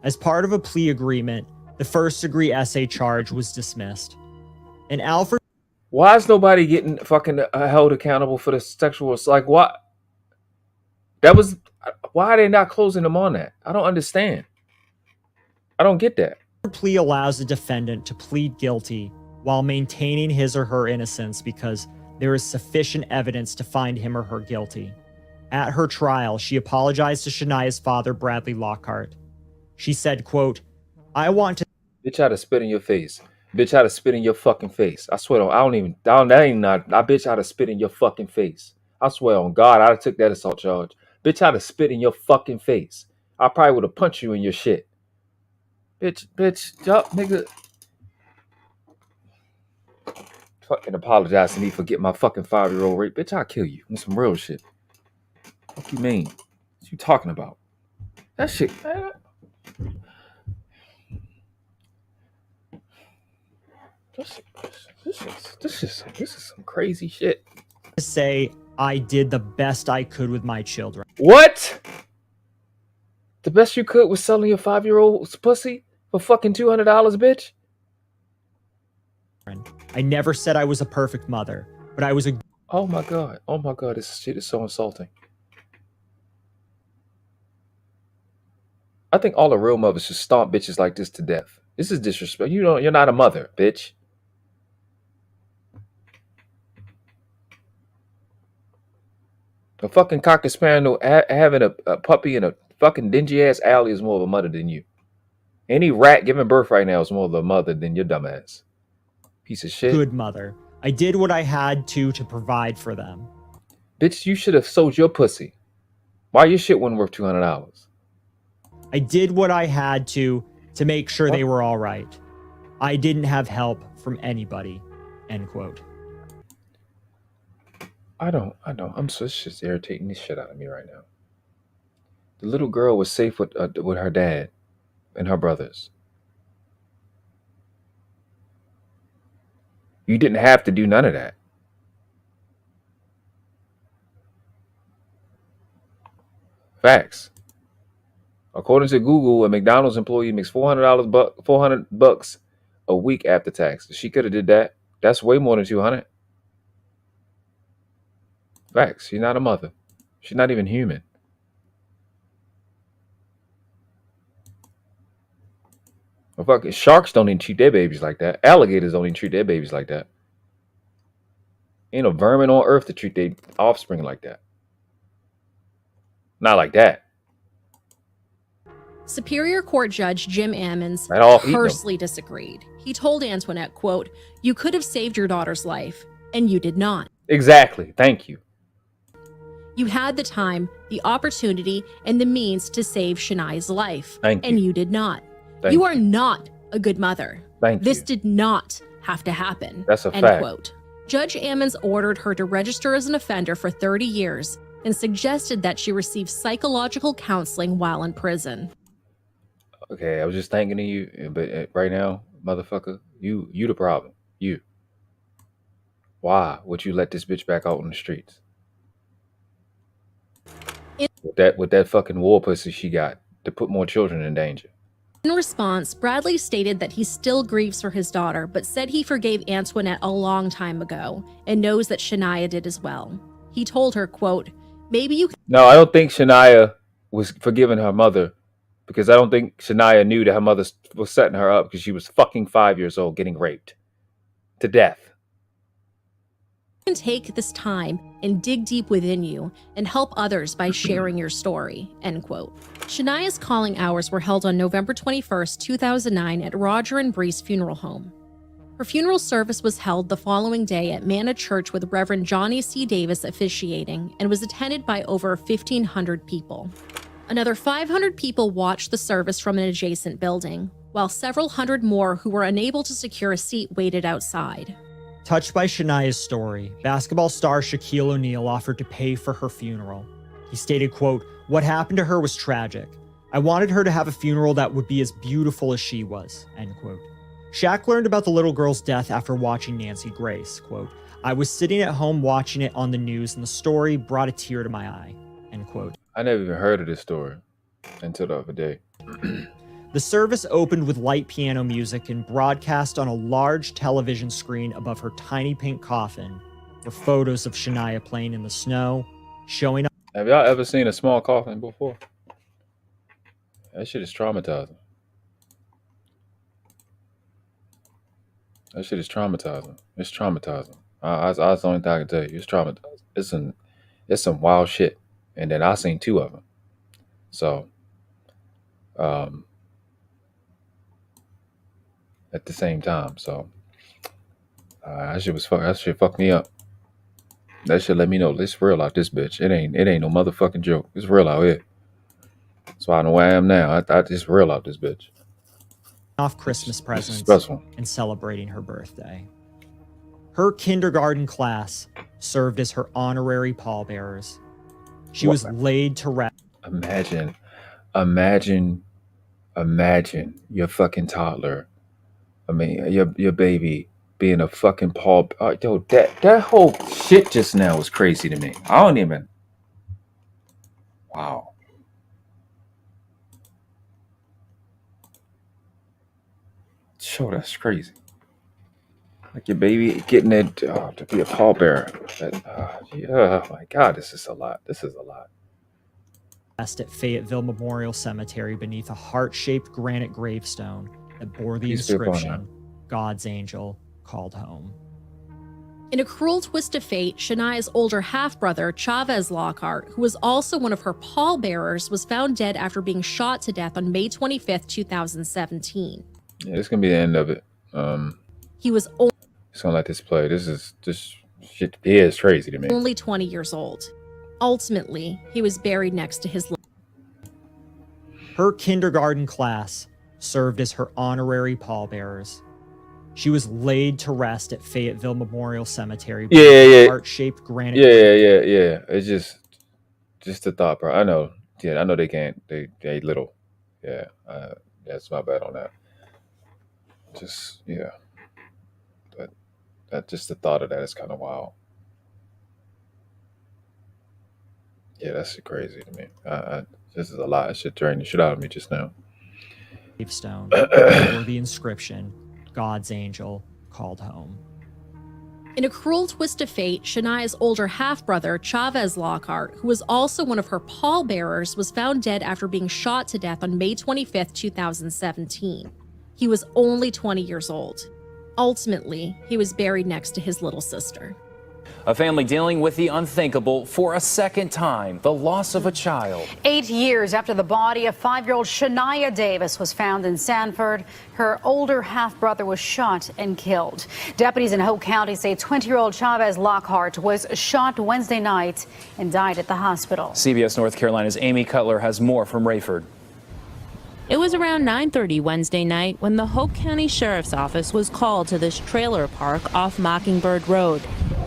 As part of a plea agreement, the first-degree SA charge was dismissed. And Alfred... Why is nobody getting fucking held accountable for the sexual assault? Like, what? That was... Why are they not closing them on that? I don't understand. I don't get that. The plea allows the defendant to plead guilty while maintaining his or her innocence because there is sufficient evidence to find him or her guilty. At her trial, she apologized to Shania's father, Bradley Lockhart. She said, quote, I want to... Bitch, I'd have spit in your face. Bitch, I'd have spit in your fucking face. I swear, that ain't not... I bitch, I'd have spit in your fucking face. I swear on God, I'd have took that assault charge. Bitch, I'd have spit in your fucking face. I probably would have punched you in your shit. Bitch, yup, nigga. Fucking apologize to me for getting my fucking 5-year-old raped. Bitch, I'll kill you. On some real shit. What you mean? What you talking about? That shit, man. This is some crazy shit. Say I did the best I could with my children. What? The best you could was selling your 5-year-old's pussy for fucking $200, bitch? I never said I was a perfect mother, but I was a... Oh my God, this shit is so insulting. I think all the real mothers should stomp bitches like this to death. This is disrespect. You're not a mother, bitch. A fucking cocker spaniel having a puppy in a fucking dingy ass alley is more of a mother than you. Any rat giving birth right now is more of a mother than your dumb ass. Piece of shit. Good mother. I did what I had to provide for them. Bitch, you should have sold your pussy. Why your shit wasn't worth $200? I did what I had to make sure they were all right. I didn't have help from anybody. End quote. I don't. It's just irritating the shit out of me right now. The little girl was safe with her dad and her brothers. You didn't have to do none of that. Facts. According to Google, a McDonald's employee makes $400 a week after tax. She could have did that. That's way more than 200. Facts. She's not a mother. She's not even human. Well, fuck, sharks don't even treat their babies like that. Alligators don't even treat their babies like that. Ain't a vermin on earth to treat their offspring like that. Not like that. Superior Court Judge Jim Ammons At all, eat them. tersely disagreed. He told Antoinette, quote, "You could have saved your daughter's life, and you did not. Exactly. Thank you. You had the time, the opportunity, and the means to save Shania's life, Thank and you. you did not. Thank You you. are not a good mother. Thank This you. did not have to happen." That's a end fact. quote. Judge Ammons ordered her to register as an offender for 30 years and suggested that she receive psychological counseling while in prison. Okay, I was just thinking of you, but right now, motherfucker, you the problem. You. Why would you let this bitch back out on the streets? With that fucking war pussy she got to put more children in danger. In response, Bradley stated that he still grieves for his daughter, but said he forgave Antoinette a long time ago and knows that Shania did as well. He told her, quote, "Maybe you can No, I don't think Shania was forgiving her mother because I don't think Shania knew that her mother was setting her up because she was fucking 5 years old getting raped to death. take this time and dig deep within you and help others by sharing your story," end quote. Shania's calling hours were held on November 21st, 2009 at Roger and Bree's funeral home. Her funeral service was held the following day at Manna Church with Reverend Johnny C. Davis officiating and was attended by over 1,500 people. Another 500 people watched the service from an adjacent building, while several hundred more who were unable to secure a seat waited outside. Touched by Shania's story, basketball star Shaquille O'Neal offered to pay for her funeral. He stated, quote, "What happened to her was tragic. I wanted her to have a funeral that would be as beautiful as she was," end quote. Shaq learned about the little girl's death after watching Nancy Grace, quote, "I was sitting at home watching it on the news and the story brought a tear to my eye," end quote. I never even heard of this story until the other day. The service opened with light piano music and broadcast on a large television screen above her tiny pink coffin were photos of Shania playing in the snow, showing up. Have y'all ever seen a small coffin before? That shit is traumatizing. That shit is traumatizing. It's traumatizing. That's the only thing I can tell you. It's traumatizing. It's some wild shit. And then I seen two of them. So, at the same time. So, that shit fucked me up. That shit let me know it's real out this bitch. It ain't no motherfucking joke. It's real out here. So I know where I am now. I just real out this bitch. Off Christmas It's presents stressful. and celebrating her birthday. Her kindergarten class served as her honorary pallbearers. She was laid to rest. Imagine your fucking toddler. I mean, your baby being a fucking paw. Yo, that whole shit just now was crazy to me. I don't even. Wow. Sure, that's crazy. Like your baby getting it to be a pallbearer. Yeah, oh my God, this is a lot. This is a lot. At Fayetteville Memorial Cemetery beneath a heart-shaped granite gravestone that bore the Peace be upon inscription, "God's angel called home." In a cruel twist of fate, Shania's older half-brother, Chavez Lockhart, who was also one of her pallbearers, was found dead after being shot to death on May 25th, 2017. Yeah, this gonna be the end of it. He was Just gonna let this play. This shit is crazy to me. only 20 years old. Ultimately, he was buried next to his Her kindergarten class served as her honorary pallbearers. She was laid to rest at Fayetteville Memorial Cemetery. Yeah. Heart-shaped granite. Yeah. It's just the thought, bro. I know. Yeah, I know they can't. They little. Yeah. That's my bad on that. Just yeah. But that just the thought of that is kind of wild. Yeah, that's crazy to me. This is a lot. It should drain the shit out of me just now. Gravestone bore the inscription, "God's angel called home." In a cruel twist of fate, Shania's older half-brother, Chavez Lockhart, who was also one of her pallbearers, was found dead after being shot to death on May 25, 2017. He was only 20 years old. Ultimately, he was buried next to his little sister. A family dealing with the unthinkable for a second time, the loss of a child. 8 years after the body of 5-year-old Shaniya Davis was found in Sanford, her older half-brother was shot and killed. Deputies in Hope County say 20-year-old Chavez Lockhart was shot Wednesday night and died at the hospital. CBS North Carolina's Amy Cutler has more from Rayford. It was around 9:30 Wednesday night when the Hope County Sheriff's Office was called to this trailer park off Mockingbird Road.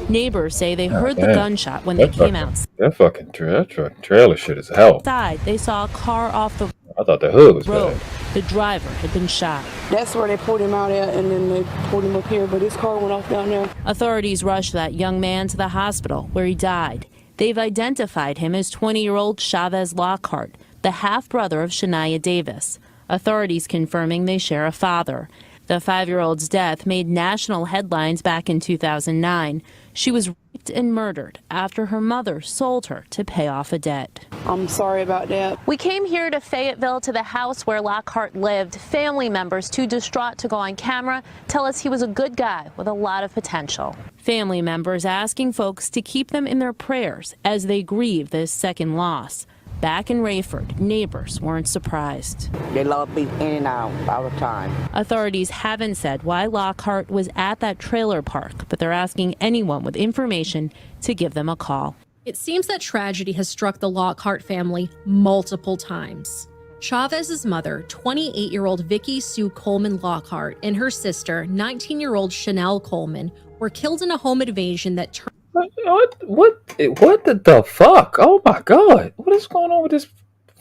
Neighbors say they heard the gunshot when they came outside. That fucking trailer shit is hell. They saw a car off the I thought the hood was road. bad. The driver had been shot. That's where they pulled him out at, and then they pulled him up here, but his car went off down there. Authorities rushed that young man to the hospital where he died. They've identified him as 20-year-old Chavez Lockhart, the half-brother of Shaniya Davis. Authorities confirming they share a father. The 5-year-old's death made national headlines back in 2009. She was raped and murdered after her mother sold her to pay off a debt. I'm sorry about that. We came here to Fayetteville to the house where Lockhart lived. Family members, too distraught to go on camera, tell us he was a good guy with a lot of potential. Family members asking folks to keep them in their prayers as they grieve this second loss. Back in Rayford, neighbors weren't surprised. They love me in and out all the time. Authorities haven't said why Lockhart was at that trailer park, but they're asking anyone with information to give them a call. It seems that tragedy has struck the Lockhart family multiple times. Chavez's mother, 28-year-old Vicky Sue Coleman Lockhart, and her sister, 19-year-old Chanel Coleman, were killed in a home invasion that turned. What the fuck? Oh my god. What is going on with this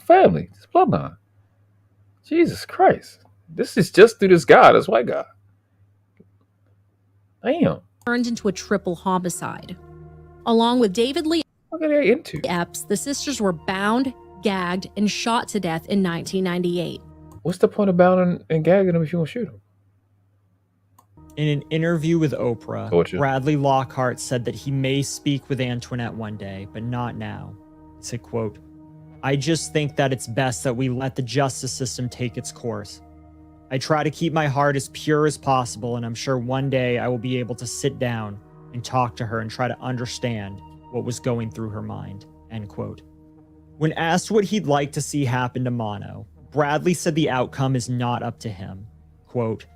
family? This bloodline? Jesus Christ. This is just through this guy, this white guy. Damn. Turned into a triple homicide. Along with David Lee Epps, the sisters were bound, gagged, and shot to death in 1998. What's the point of bounding and gagging them if you want to shoot them? In an interview with Oprah, Bradley Lockhart said that he may speak with Antoinette one day, but not now. He said, quote, "I just think that it's best that we let the justice system take its course. I try to keep my heart as pure as possible, and I'm sure one day I will be able to sit down and talk to her and try to understand what was going through her mind," end quote. When asked what he'd like to see happen to Mono, Bradley said the outcome is not up to him. Quote,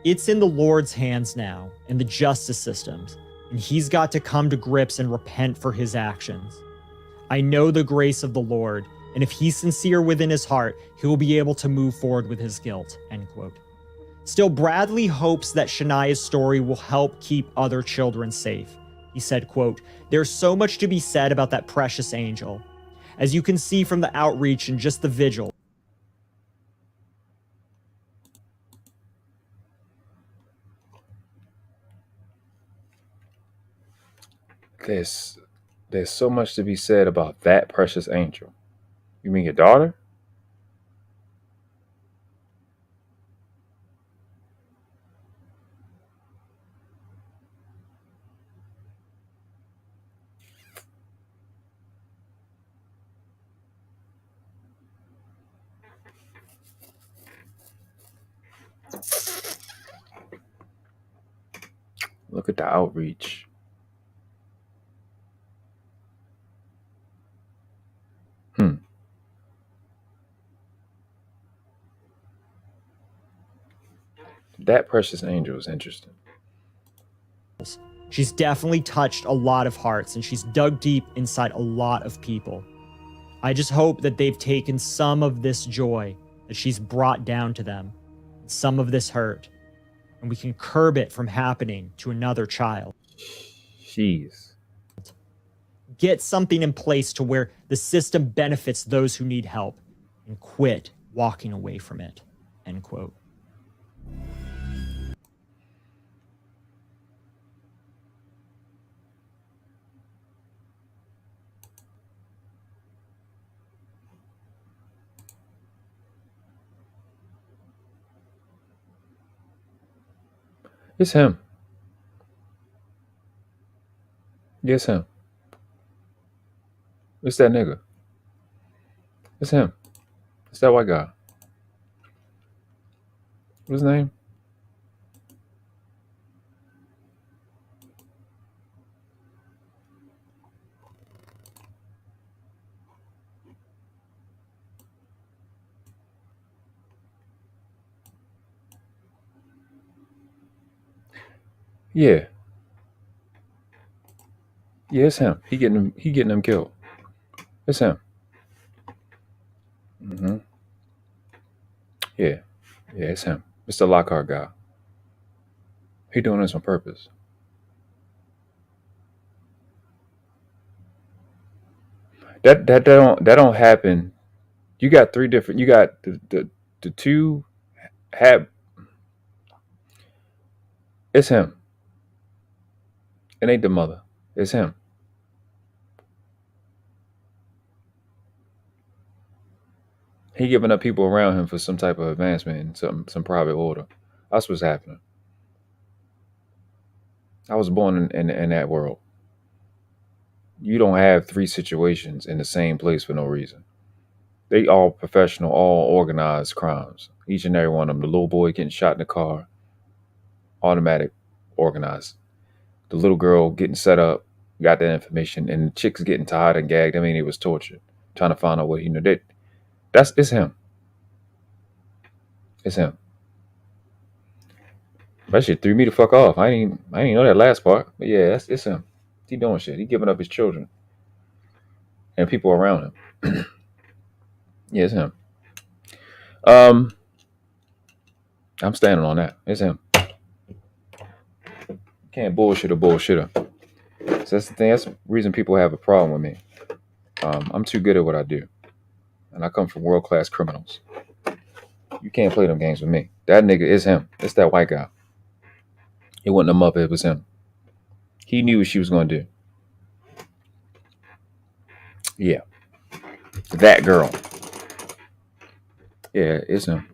"It's in the Lord's hands now, and the justice systems, and he's got to come to grips and repent for his actions. I know the grace of the Lord, and if he's sincere within his heart, he will be able to move forward with his guilt," end quote. Still, Bradley hopes that Shania's story will help keep other children safe. He said, quote, "There's so much to be said about that precious angel. As you can see from the outreach and just the vigil, There's so much to be said about that precious angel. You mean your daughter? Look at the outreach. That precious angel is interesting. she's definitely touched a lot of hearts, and she's dug deep inside a lot of people. I just hope that they've taken some of this joy that she's brought down to them, some of this hurt, and we can curb it from happening to another child. Jeez. Get something in place to where the system benefits those who need help, and quit walking away from it, end quote. It's him. Yeah, it's him. It's that nigga. It's him. It's that white guy. What's his name? Yeah. Yeah, it's him. He getting him. He getting him killed. It's him. Hmm. Yeah. Yeah, it's him. It's the Lockhart guy. He doing this on purpose. That don't happen. You got three different. You got the two have. It's him. It ain't the mother. It's him. He giving up people around him for some type of advancement in some private order. That's what's happening. I was born in that world. You don't have three situations in the same place for no reason. They all professional, all organized crimes. Each and every one of them. The little boy getting shot in the car, automatic, organized. The little girl getting set up, got that information, and the chick's getting tied and gagged. I mean, it was tortured, trying to find out what he knew. It's him. It's him. That shit threw me the fuck off. I didn't know that last part. But yeah, it's him. He doing shit. He giving up his children and people around him. Yeah, it's him. I'm standing on that. It's him. Can't bullshit a bullshitter. So that's the thing. That's the reason people have a problem with me. I'm too good at what I do, and I come from world-class criminals. You can't play them games with me. That nigga is him. It's that white guy. It wasn't a Muppet. It was him. He knew what she was going to do. Yeah. That girl. Yeah, it's him.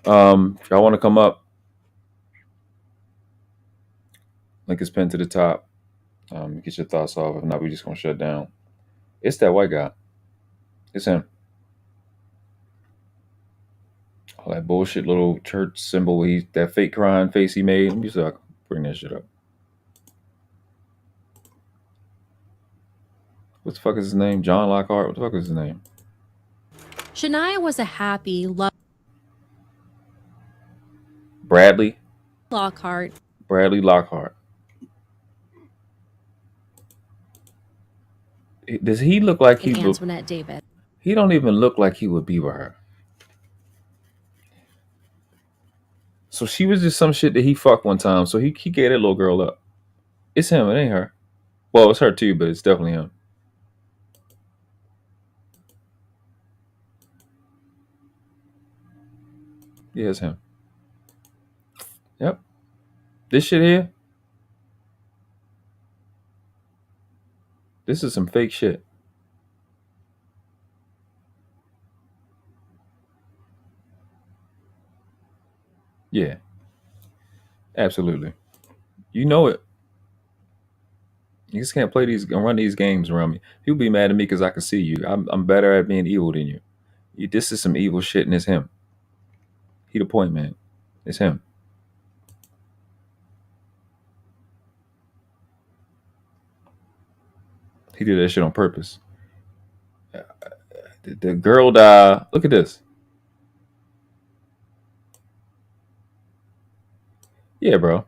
If y'all want to come up, link is pinned to the top. Get your thoughts off. If not, we just going to shut down. It's that white guy. It's him. All that bullshit little church symbol, that fake crying face he made. Let me see if I can bring that shit up. What the fuck is his name? John Lockhart? What the fuck is his name? Shaniya was a happy, Bradley Lockhart. Bradley Lockhart. Does he look like he would? Antoinette Davis. He don't even look like he would be with her. So she was just some shit that he fucked one time. So he gave that little girl up. It's him. It ain't her. Well, it's her too, but it's definitely him. Yeah, it's him. Yep. This shit here. This is some fake shit. Yeah. Absolutely. You know it. You just can't play these and run these games around me. People be mad at me because I can see you. I'm better at being evil than you. This is some evil shit, and it's him. He the point man. It's him. He did that shit on purpose. The girl died. Look at this. Yeah, bro.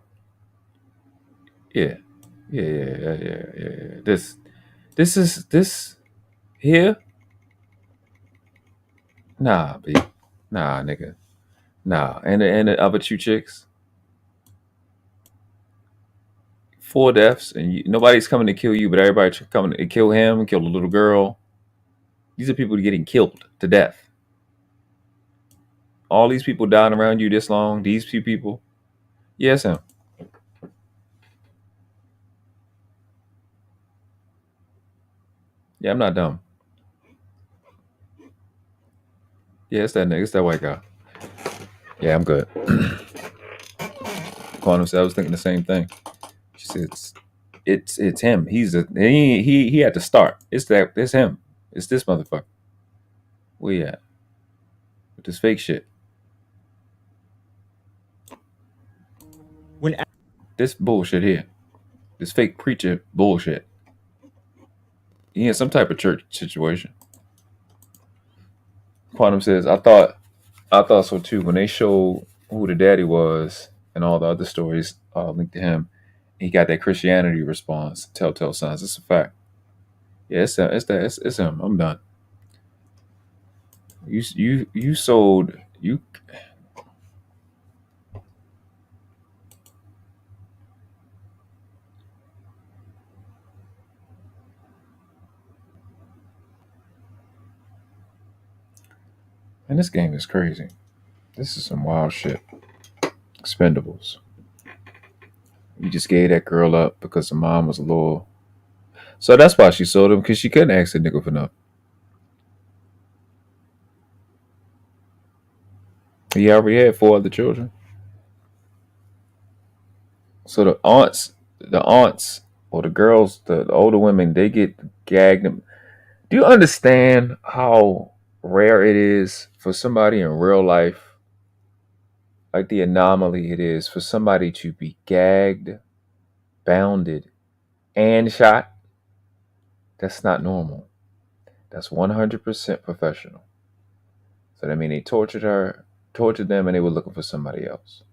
Yeah. Yeah. This here. Nah, B. Nah, nigga. Nah. And the other two chicks. 4 deaths, and nobody's coming to kill you, but everybody's coming to kill him, kill the little girl. These are people getting killed to death. All these people dying around you this long. These few people. Yes, him. Yeah, I'm not dumb. Yeah, it's that nigga. It's that white guy. Yeah, I'm good. Quantum said I was thinking the same thing. She said it's him. He had to start. It's him. It's this motherfucker. Where you at? With this fake shit. This bullshit here. This fake preacher bullshit. He in some type of church situation. Quantum says, I thought so too. When they showed who the daddy was and all the other stories linked to him, he got that Christianity response, telltale signs. It's a fact. Yeah, it's him. I'm done. You sold you. And this game is crazy. This is some wild shit. Expendables. You just gave that girl up because the mom was loyal. So that's why she sold him, because she couldn't ask the nigga for nothing. He already had 4 other children. So the aunts or the girls, the older women, they get gagged. Do you understand how rare it is for somebody in real life, like the anomaly it is for somebody to be gagged, bounded, and shot? That's not normal. That's 100% professional. So that means they tortured them, and they were looking for somebody else.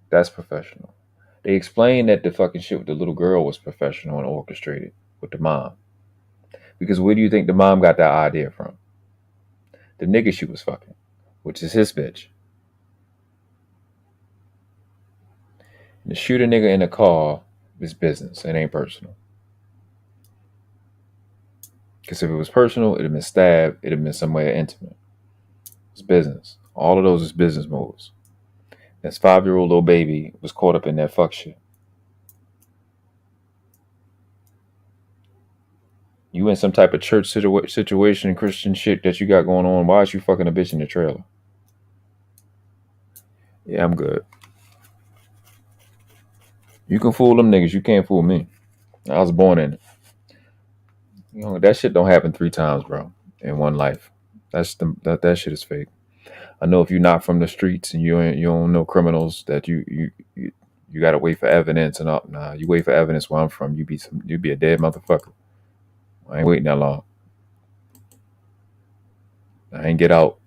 That's professional. They explained that the fucking shit with the little girl was professional and orchestrated with the mom. Because where do you think the mom got that idea from? The nigga she was fucking, which is his bitch. And to shoot a nigga in the car is business. It ain't personal. Because if it was personal, it'd have been stabbed. It'd have been somewhere intimate. It's business. All of those is business moves. This 5-year-old little baby was caught up in that fuck shit. You in some type of church situation, Christian shit that you got going on. Why is you fucking a bitch in the trailer? Yeah, I'm good. You can fool them niggas. You can't fool me. I was born in it. You know, that shit don't happen 3 times, bro, in one life. That shit is fake. I know if you're not from the streets and you don't know criminals, that you gotta wait for evidence and all. Nah, you wait for evidence where I'm from, you be a dead motherfucker. I ain't waiting that long. I ain't get out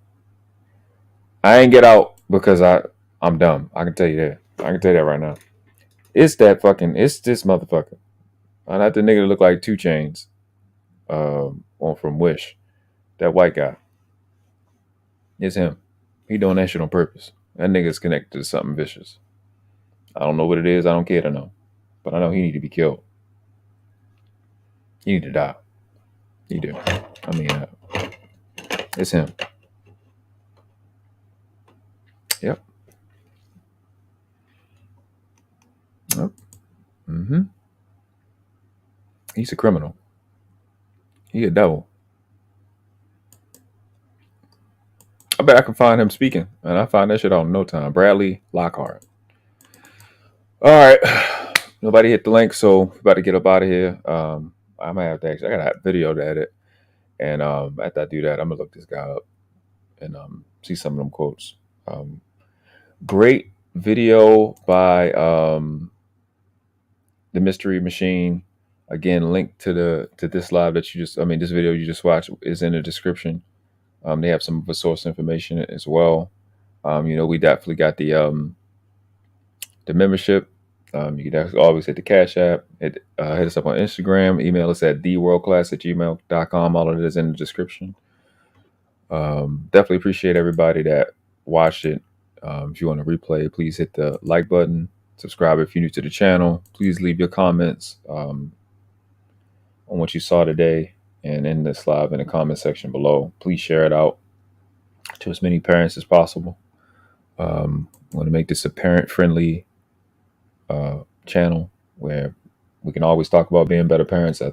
because I'm dumb. I can tell you that. I can tell you that right now. It's this motherfucker. Not the nigga that look like 2 Chainz. On from Wish. That white guy. It's him. He doing that shit on purpose. That nigga's connected to something vicious. I don't know what it is. I don't care to know. But I know he need to be killed. He need to die. He do. I mean, it's him. Yep. Mm-hmm. He's a criminal. He a devil. I bet I can find him speaking. And I find that shit out in no time. Bradley Lockhart. All right. Nobody hit the link, so we're about to get up out of here. I might have to I got a video to edit. And after I do that, I'm going to look this guy up and see some of them quotes. Great video by The Mystery Machine. Again, link to this live that this video you just watched is in the description. They have some of the source information as well. We definitely got the membership. You can always hit the Cash App. Hit us up on Instagram. Email us at theeworldclass@gmail.com. All of it is in the description. Definitely appreciate everybody that watched it. If you want to replay, please hit the like button. Subscribe if you're new to the channel. Please leave your comments on what you saw today and in this live in the comment section below. Please share it out to as many parents as possible. I want to make this a parent-friendly channel where we can always talk about being better parents. I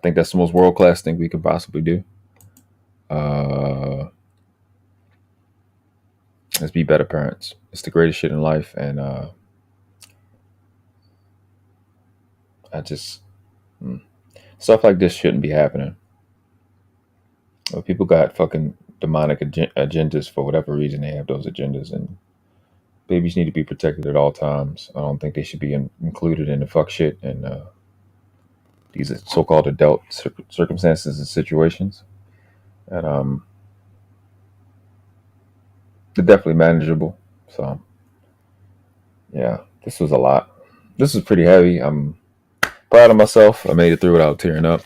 think that's the most world-class thing we can possibly do. Let's be better parents. It's the greatest shit in life, and I just stuff like this shouldn't be happening. People got fucking demonic agendas for whatever reason. They have those agendas, and babies need to be protected at all times. I don't think they should be included in the fuck shit and these so-called adult circumstances and situations. And they're definitely manageable. So yeah, this was a lot. This was pretty heavy. I'm proud of myself. I made it through without tearing up.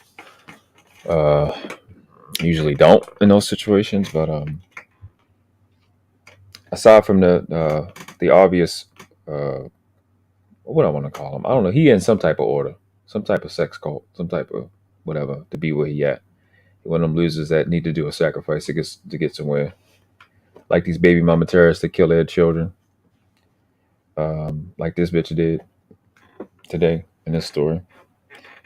Usually don't in those situations, but aside from the obvious, what I want to call him, I don't know. He in some type of order, some type of sex cult, some type of whatever to be where he at. One of them losers that need to do a sacrifice to get somewhere, like these baby mama terrorists that kill their children, like this bitch did today in this story.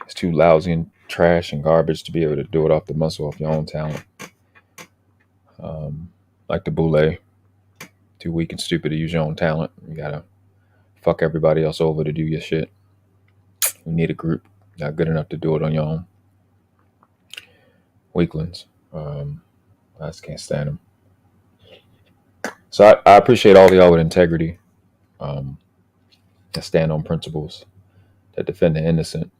It's too lousy and trash and garbage to be able to do it off the muscle of your own talent. Like the boule, too weak and stupid to use your own talent. You gotta fuck everybody else over to do your shit. You need a group not good enough to do it on your own. Weaklings. I just can't stand them. So I appreciate all of y'all with integrity, that stand on principles, that defend the innocent.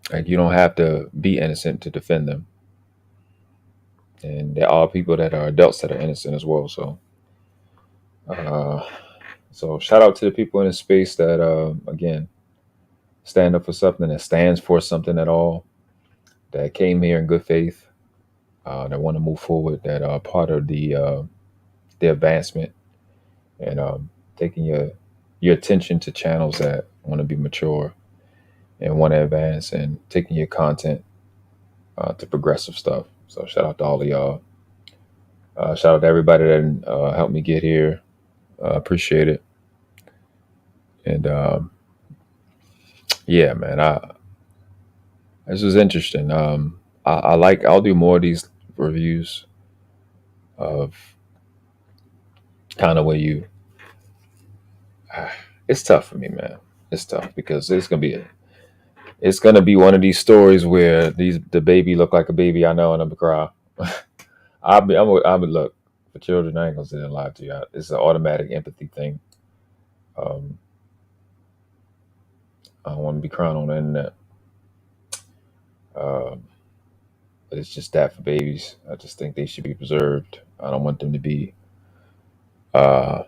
Like, you don't have to be innocent to defend them. And there are people that are adults that are innocent as well. So shout out to the people in this space that, again, stand up for something, that stands for something at all, that came here in good faith, that want to move forward, that are part of the advancement, and taking your attention to channels that want to be mature and want to advance, and taking your content to progressive stuff. So shout out to all of y'all. Shout out to everybody that helped me get here. Appreciate it. And yeah, man, this was interesting. I'll do more of these reviews of kind of where you. It's tough for me, man. It's tough because it's gonna be one of these stories where the baby look like a baby I know, and I'm gonna cry. I would look for children. I ain't gonna sit and lie to you. It's an automatic empathy thing. I don't want to be crying on the internet. But it's just that for babies. I just think they should be preserved. I don't want them to be. I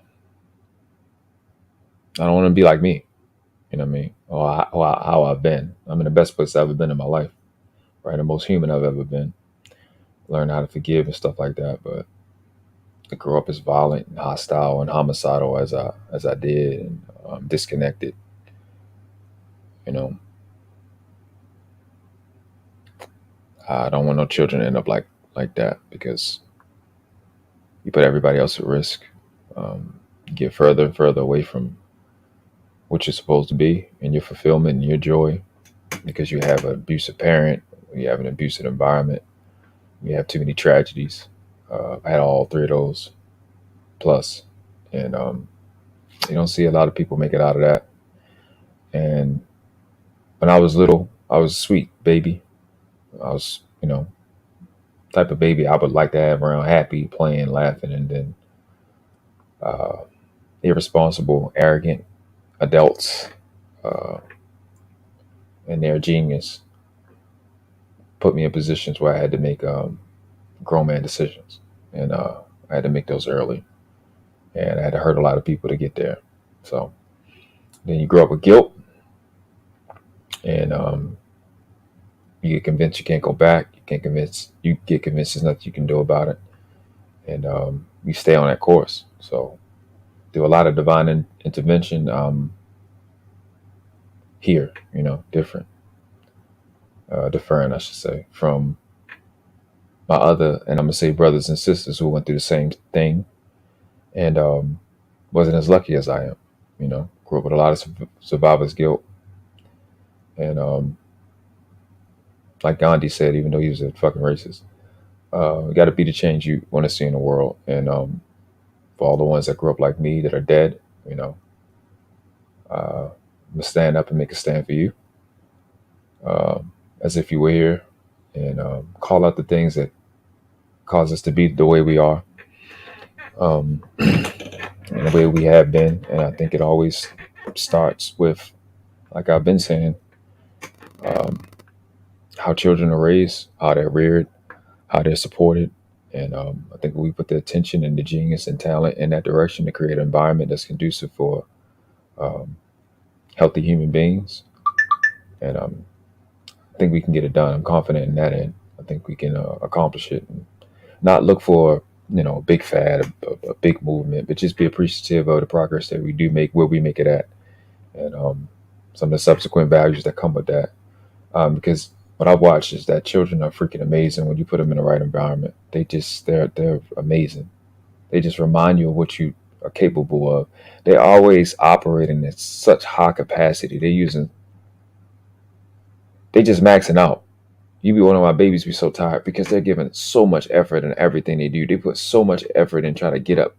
don't want them to be like me. You know what I mean? Or how I've been. I'm in the best place I've ever been in my life. Right, the most human I've ever been. Learn how to forgive and stuff like that. But to grow up as violent and hostile and homicidal as I did, and disconnected. You know, I don't want no children to end up like that, because you put everybody else at risk. You get further and further away from what you're supposed to be, and your fulfillment and your joy, because you have an abusive parent, you have an abusive environment, you have too many tragedies. I had all three of those plus, and you don't see a lot of people make it out of that. And when I was little, I was a sweet baby. I was, type of baby I would like to have around, happy, playing, laughing, and then irresponsible, arrogant adults and their genius put me in positions where I had to make grown man decisions, and I had to make those early, and I had to hurt a lot of people to get there. So then you grow up with guilt, and you get convinced you can't go back. You get convinced there's nothing you can do about it, and you stay on that course. So through a lot of divine intervention, here, different, different, I should say, from my other, and I'm gonna say brothers and sisters who went through the same thing, and wasn't as lucky as I am. Grew up with a lot of survivor's guilt, and like Gandhi said, even though he was a fucking racist, you got to be the change you want to see in the world. And for all the ones that grew up like me that are dead, I'm gonna stand up and make a stand for you, as if you were here, and call out the things that cause us to be the way we are, and the way we have been. And I think it always starts with, like I've been saying, how children are raised, how they're reared, how they're supported. And I think we put the attention and the genius and talent in that direction to create an environment that's conducive for um, healthy human beings. And I think we can get it done. I'm confident in that end. I think we can accomplish it and not look for, a big fad, a big movement, but just be appreciative of the progress that we do make, where we make it at, and some of the subsequent values that come with that. Because what I've watched is that children are freaking amazing when you put them in the right environment. They're amazing. They just remind you of what you are capable of. They're always operating at such high capacity. They just maxing out. You be one of my babies be so tired because they're giving so much effort in everything they do. They put so much effort in trying to get up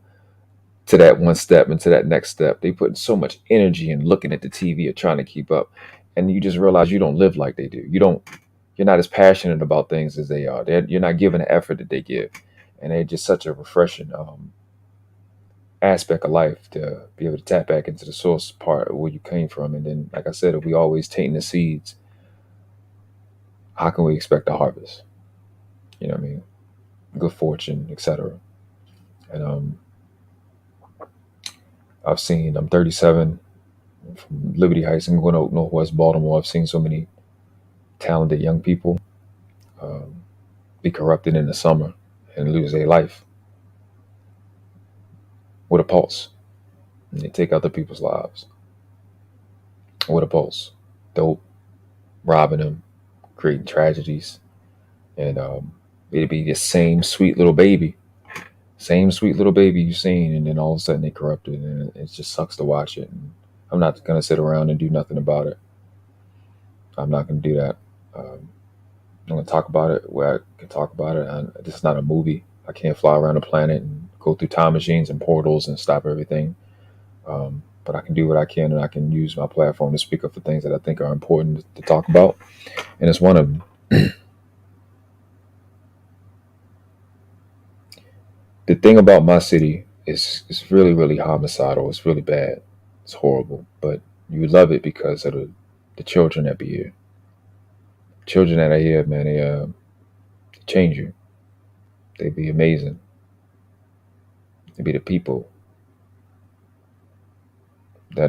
to that one step and to that next step. They put so much energy in looking at the TV or trying to keep up. And you just realize you don't live like they do. You're not as passionate about things as they are. You're not giving the effort that they give. And they're just such a refreshing aspect of life to be able to tap back into the source part of where you came from. And then, like I said, if we always tainting the seeds, how can we expect a harvest? You know what I mean? Good fortune, etc. And I'm 37 from Liberty Heights and going out Northwest Baltimore. I've seen so many talented young people be corrupted in the summer and lose their life with a pulse. And they take other people's lives with a pulse. Dope, robbing them, creating tragedies. And it'd be the same sweet little baby you've seen, and then all of a sudden they corrupted, and it just sucks to watch it. And I'm not gonna sit around and do nothing about it. I'm not gonna do that. I'm gonna talk about it where I can talk about it. This is not a movie. I can't fly around the planet and go through time machines and portals and stop everything. But I can do what I can, and I can use my platform to speak up for things that I think are important to talk about. And it's one of them. The thing about my city is it's really, really homicidal. It's really bad. It's horrible. But you love it because of the children that be here. Children that are here, man, they change you. They be amazing. They be the people that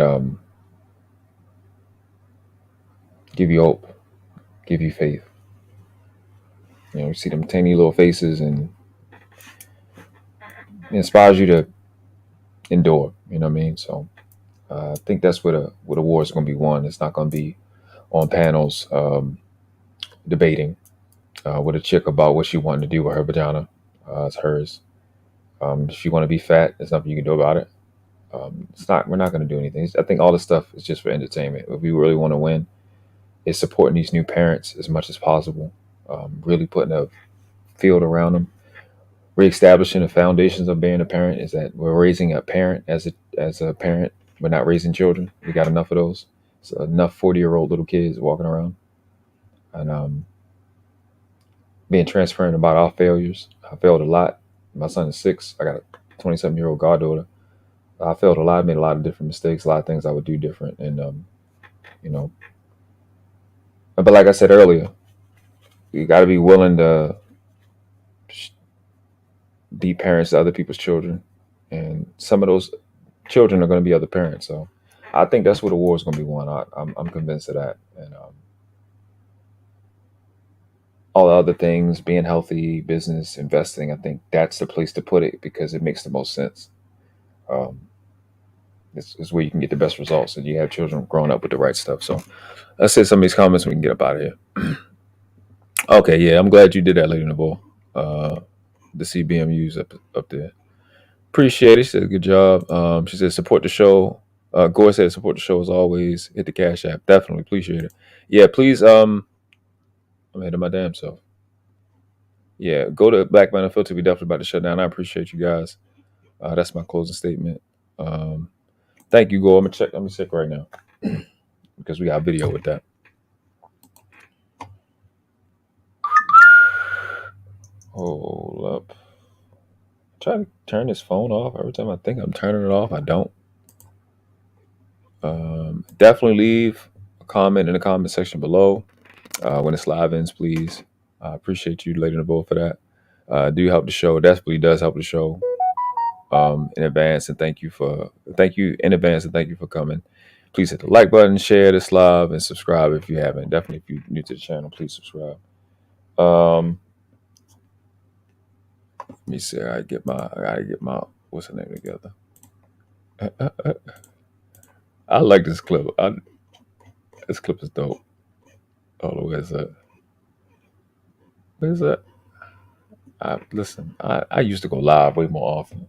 give you hope, give you faith. You see them tiny little faces, and it inspires you to endure. You know what I mean? So I think that's where the war is going to be won. It's not going to be on panels debating with a chick about what she wanted to do with her vagina. It's hers. If she want to be fat, there's nothing you can do about it. We're not going to do anything. I think all this stuff is just for entertainment. If we really want to win, it's supporting these new parents as much as possible. Really putting a field around them, reestablishing the foundations of being a parent. Is that we're raising a parent as a parent. We're not raising children. We got enough of those. So enough 40-year-old little kids walking around, and being transparent about our failures. I failed a lot. My son is 6. I got a 27-year-old goddaughter. I failed a lot. I made a lot of different mistakes. A lot of things I would do different, and But like I said earlier, you got to be willing to be parents to other people's children, and some of those children are going to be other parents. So I think that's where the war is going to be won. I'm convinced of that. And all the other things, being healthy, business, investing, I think that's the place to put it because it makes the most sense. This is where you can get the best results, and you have children growing up with the right stuff. So let's say some of these comments, we can get up out of here. Okay, yeah, I'm glad you did that, Lady Nabal. The CBMU's up there. Appreciate it. She said, good job. She said, support the show. Gore said, support the show as always. Hit the Cash App. Definitely appreciate it. Yeah, please. I'm ahead of my damn self. Yeah, go to Black Man Unfiltered. We definitely about to shut down. I appreciate you guys. That's my closing statement. Thank you, Go. I'm gonna check right now because we got a video with that. Hold up. Try to turn this phone off. Every time I think I'm turning it off, I don't. Definitely leave a comment in the comment section below when this live ends, please. I appreciate you letting the vote for that. Do help the show. Definitely does help the show in advance, and thank you in advance, and thank you for coming. Please hit the like button, share this live, and subscribe if you haven't. Definitely, if you're new to the channel, please subscribe. Let me see. I gotta get my what's the name together. I like this clip. This clip is dope. Oh, where's that? Where's that? Listen, I used to go live way more often.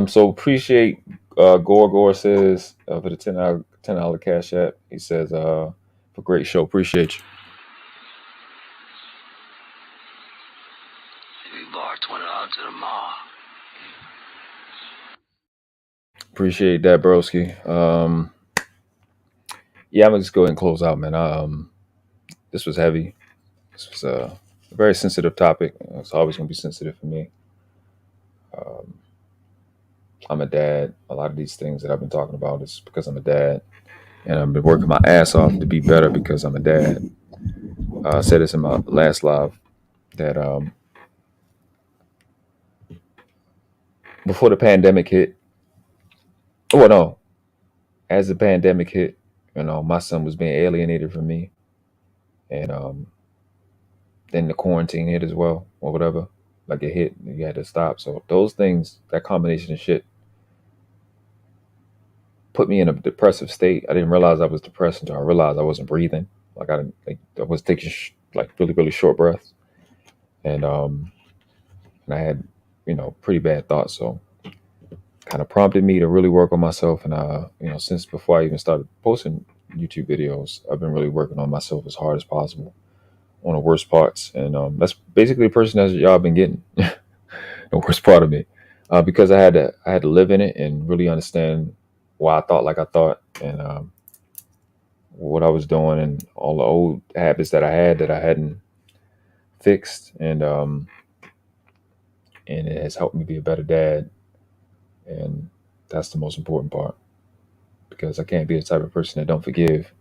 So appreciate Gore says for the $10 cash app. He says for great show. Appreciate you. Bar $20 to the mall. Appreciate that, broski. Yeah, I'm gonna just go ahead and close out, man. This was heavy. This was a very sensitive topic. It's always gonna be sensitive for me. I'm a dad. A lot of these things that I've been talking about is because I'm a dad, and I've been working my ass off to be better because I'm a dad. I said this in my last live that before the pandemic hit. Oh no, as the pandemic hit, my son was being alienated from me, and then the quarantine hit as well, or whatever. Like it hit, you had to stop. So those things, that combination of shit, put me in a depressive state. I didn't realize I was depressed until I realized I wasn't breathing. Like I was taking really, really short breaths, and I had pretty bad thoughts. So kind of prompted me to really work on myself. And since before I even started posting YouTube videos, I've been really working on myself as hard as possible on the worst parts. And that's basically the person that y'all been getting. The worst part of me, because I had to live in it and really understand why I thought like I thought, and what I was doing, and all the old habits that I had that I hadn't fixed, and it has helped me be a better dad. And that's the most important part, because I can't be the type of person that don't forgive,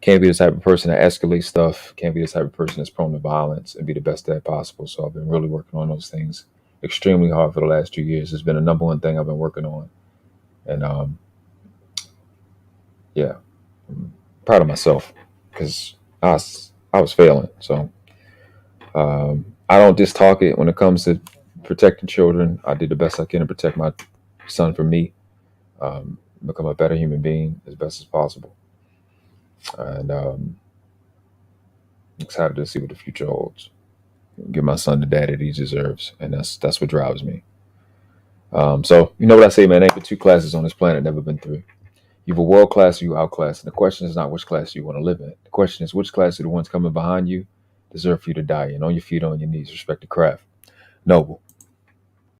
can't be the type of person that escalates stuff, can't be the type of person that's prone to violence, and be the best dad possible. So I've been really working on those things extremely hard for the last 2 years. It's been the number one thing I've been working on. And yeah, I'm proud of myself because I was failing. So I don't just talk it when it comes to protecting children. I did the best I can to protect my son from me, become a better human being as best as possible. And excited to see what the future holds. Give my son the daddy that he deserves, and that's what drives me. So you know what I say, man? Ain't but two classes on this planet, never been three. You have a world class or you outclass. And the question is not which class you want to live in. The question is which class are the ones coming behind you deserve for you to die in, on your feet, on your knees, respect the craft. Noble.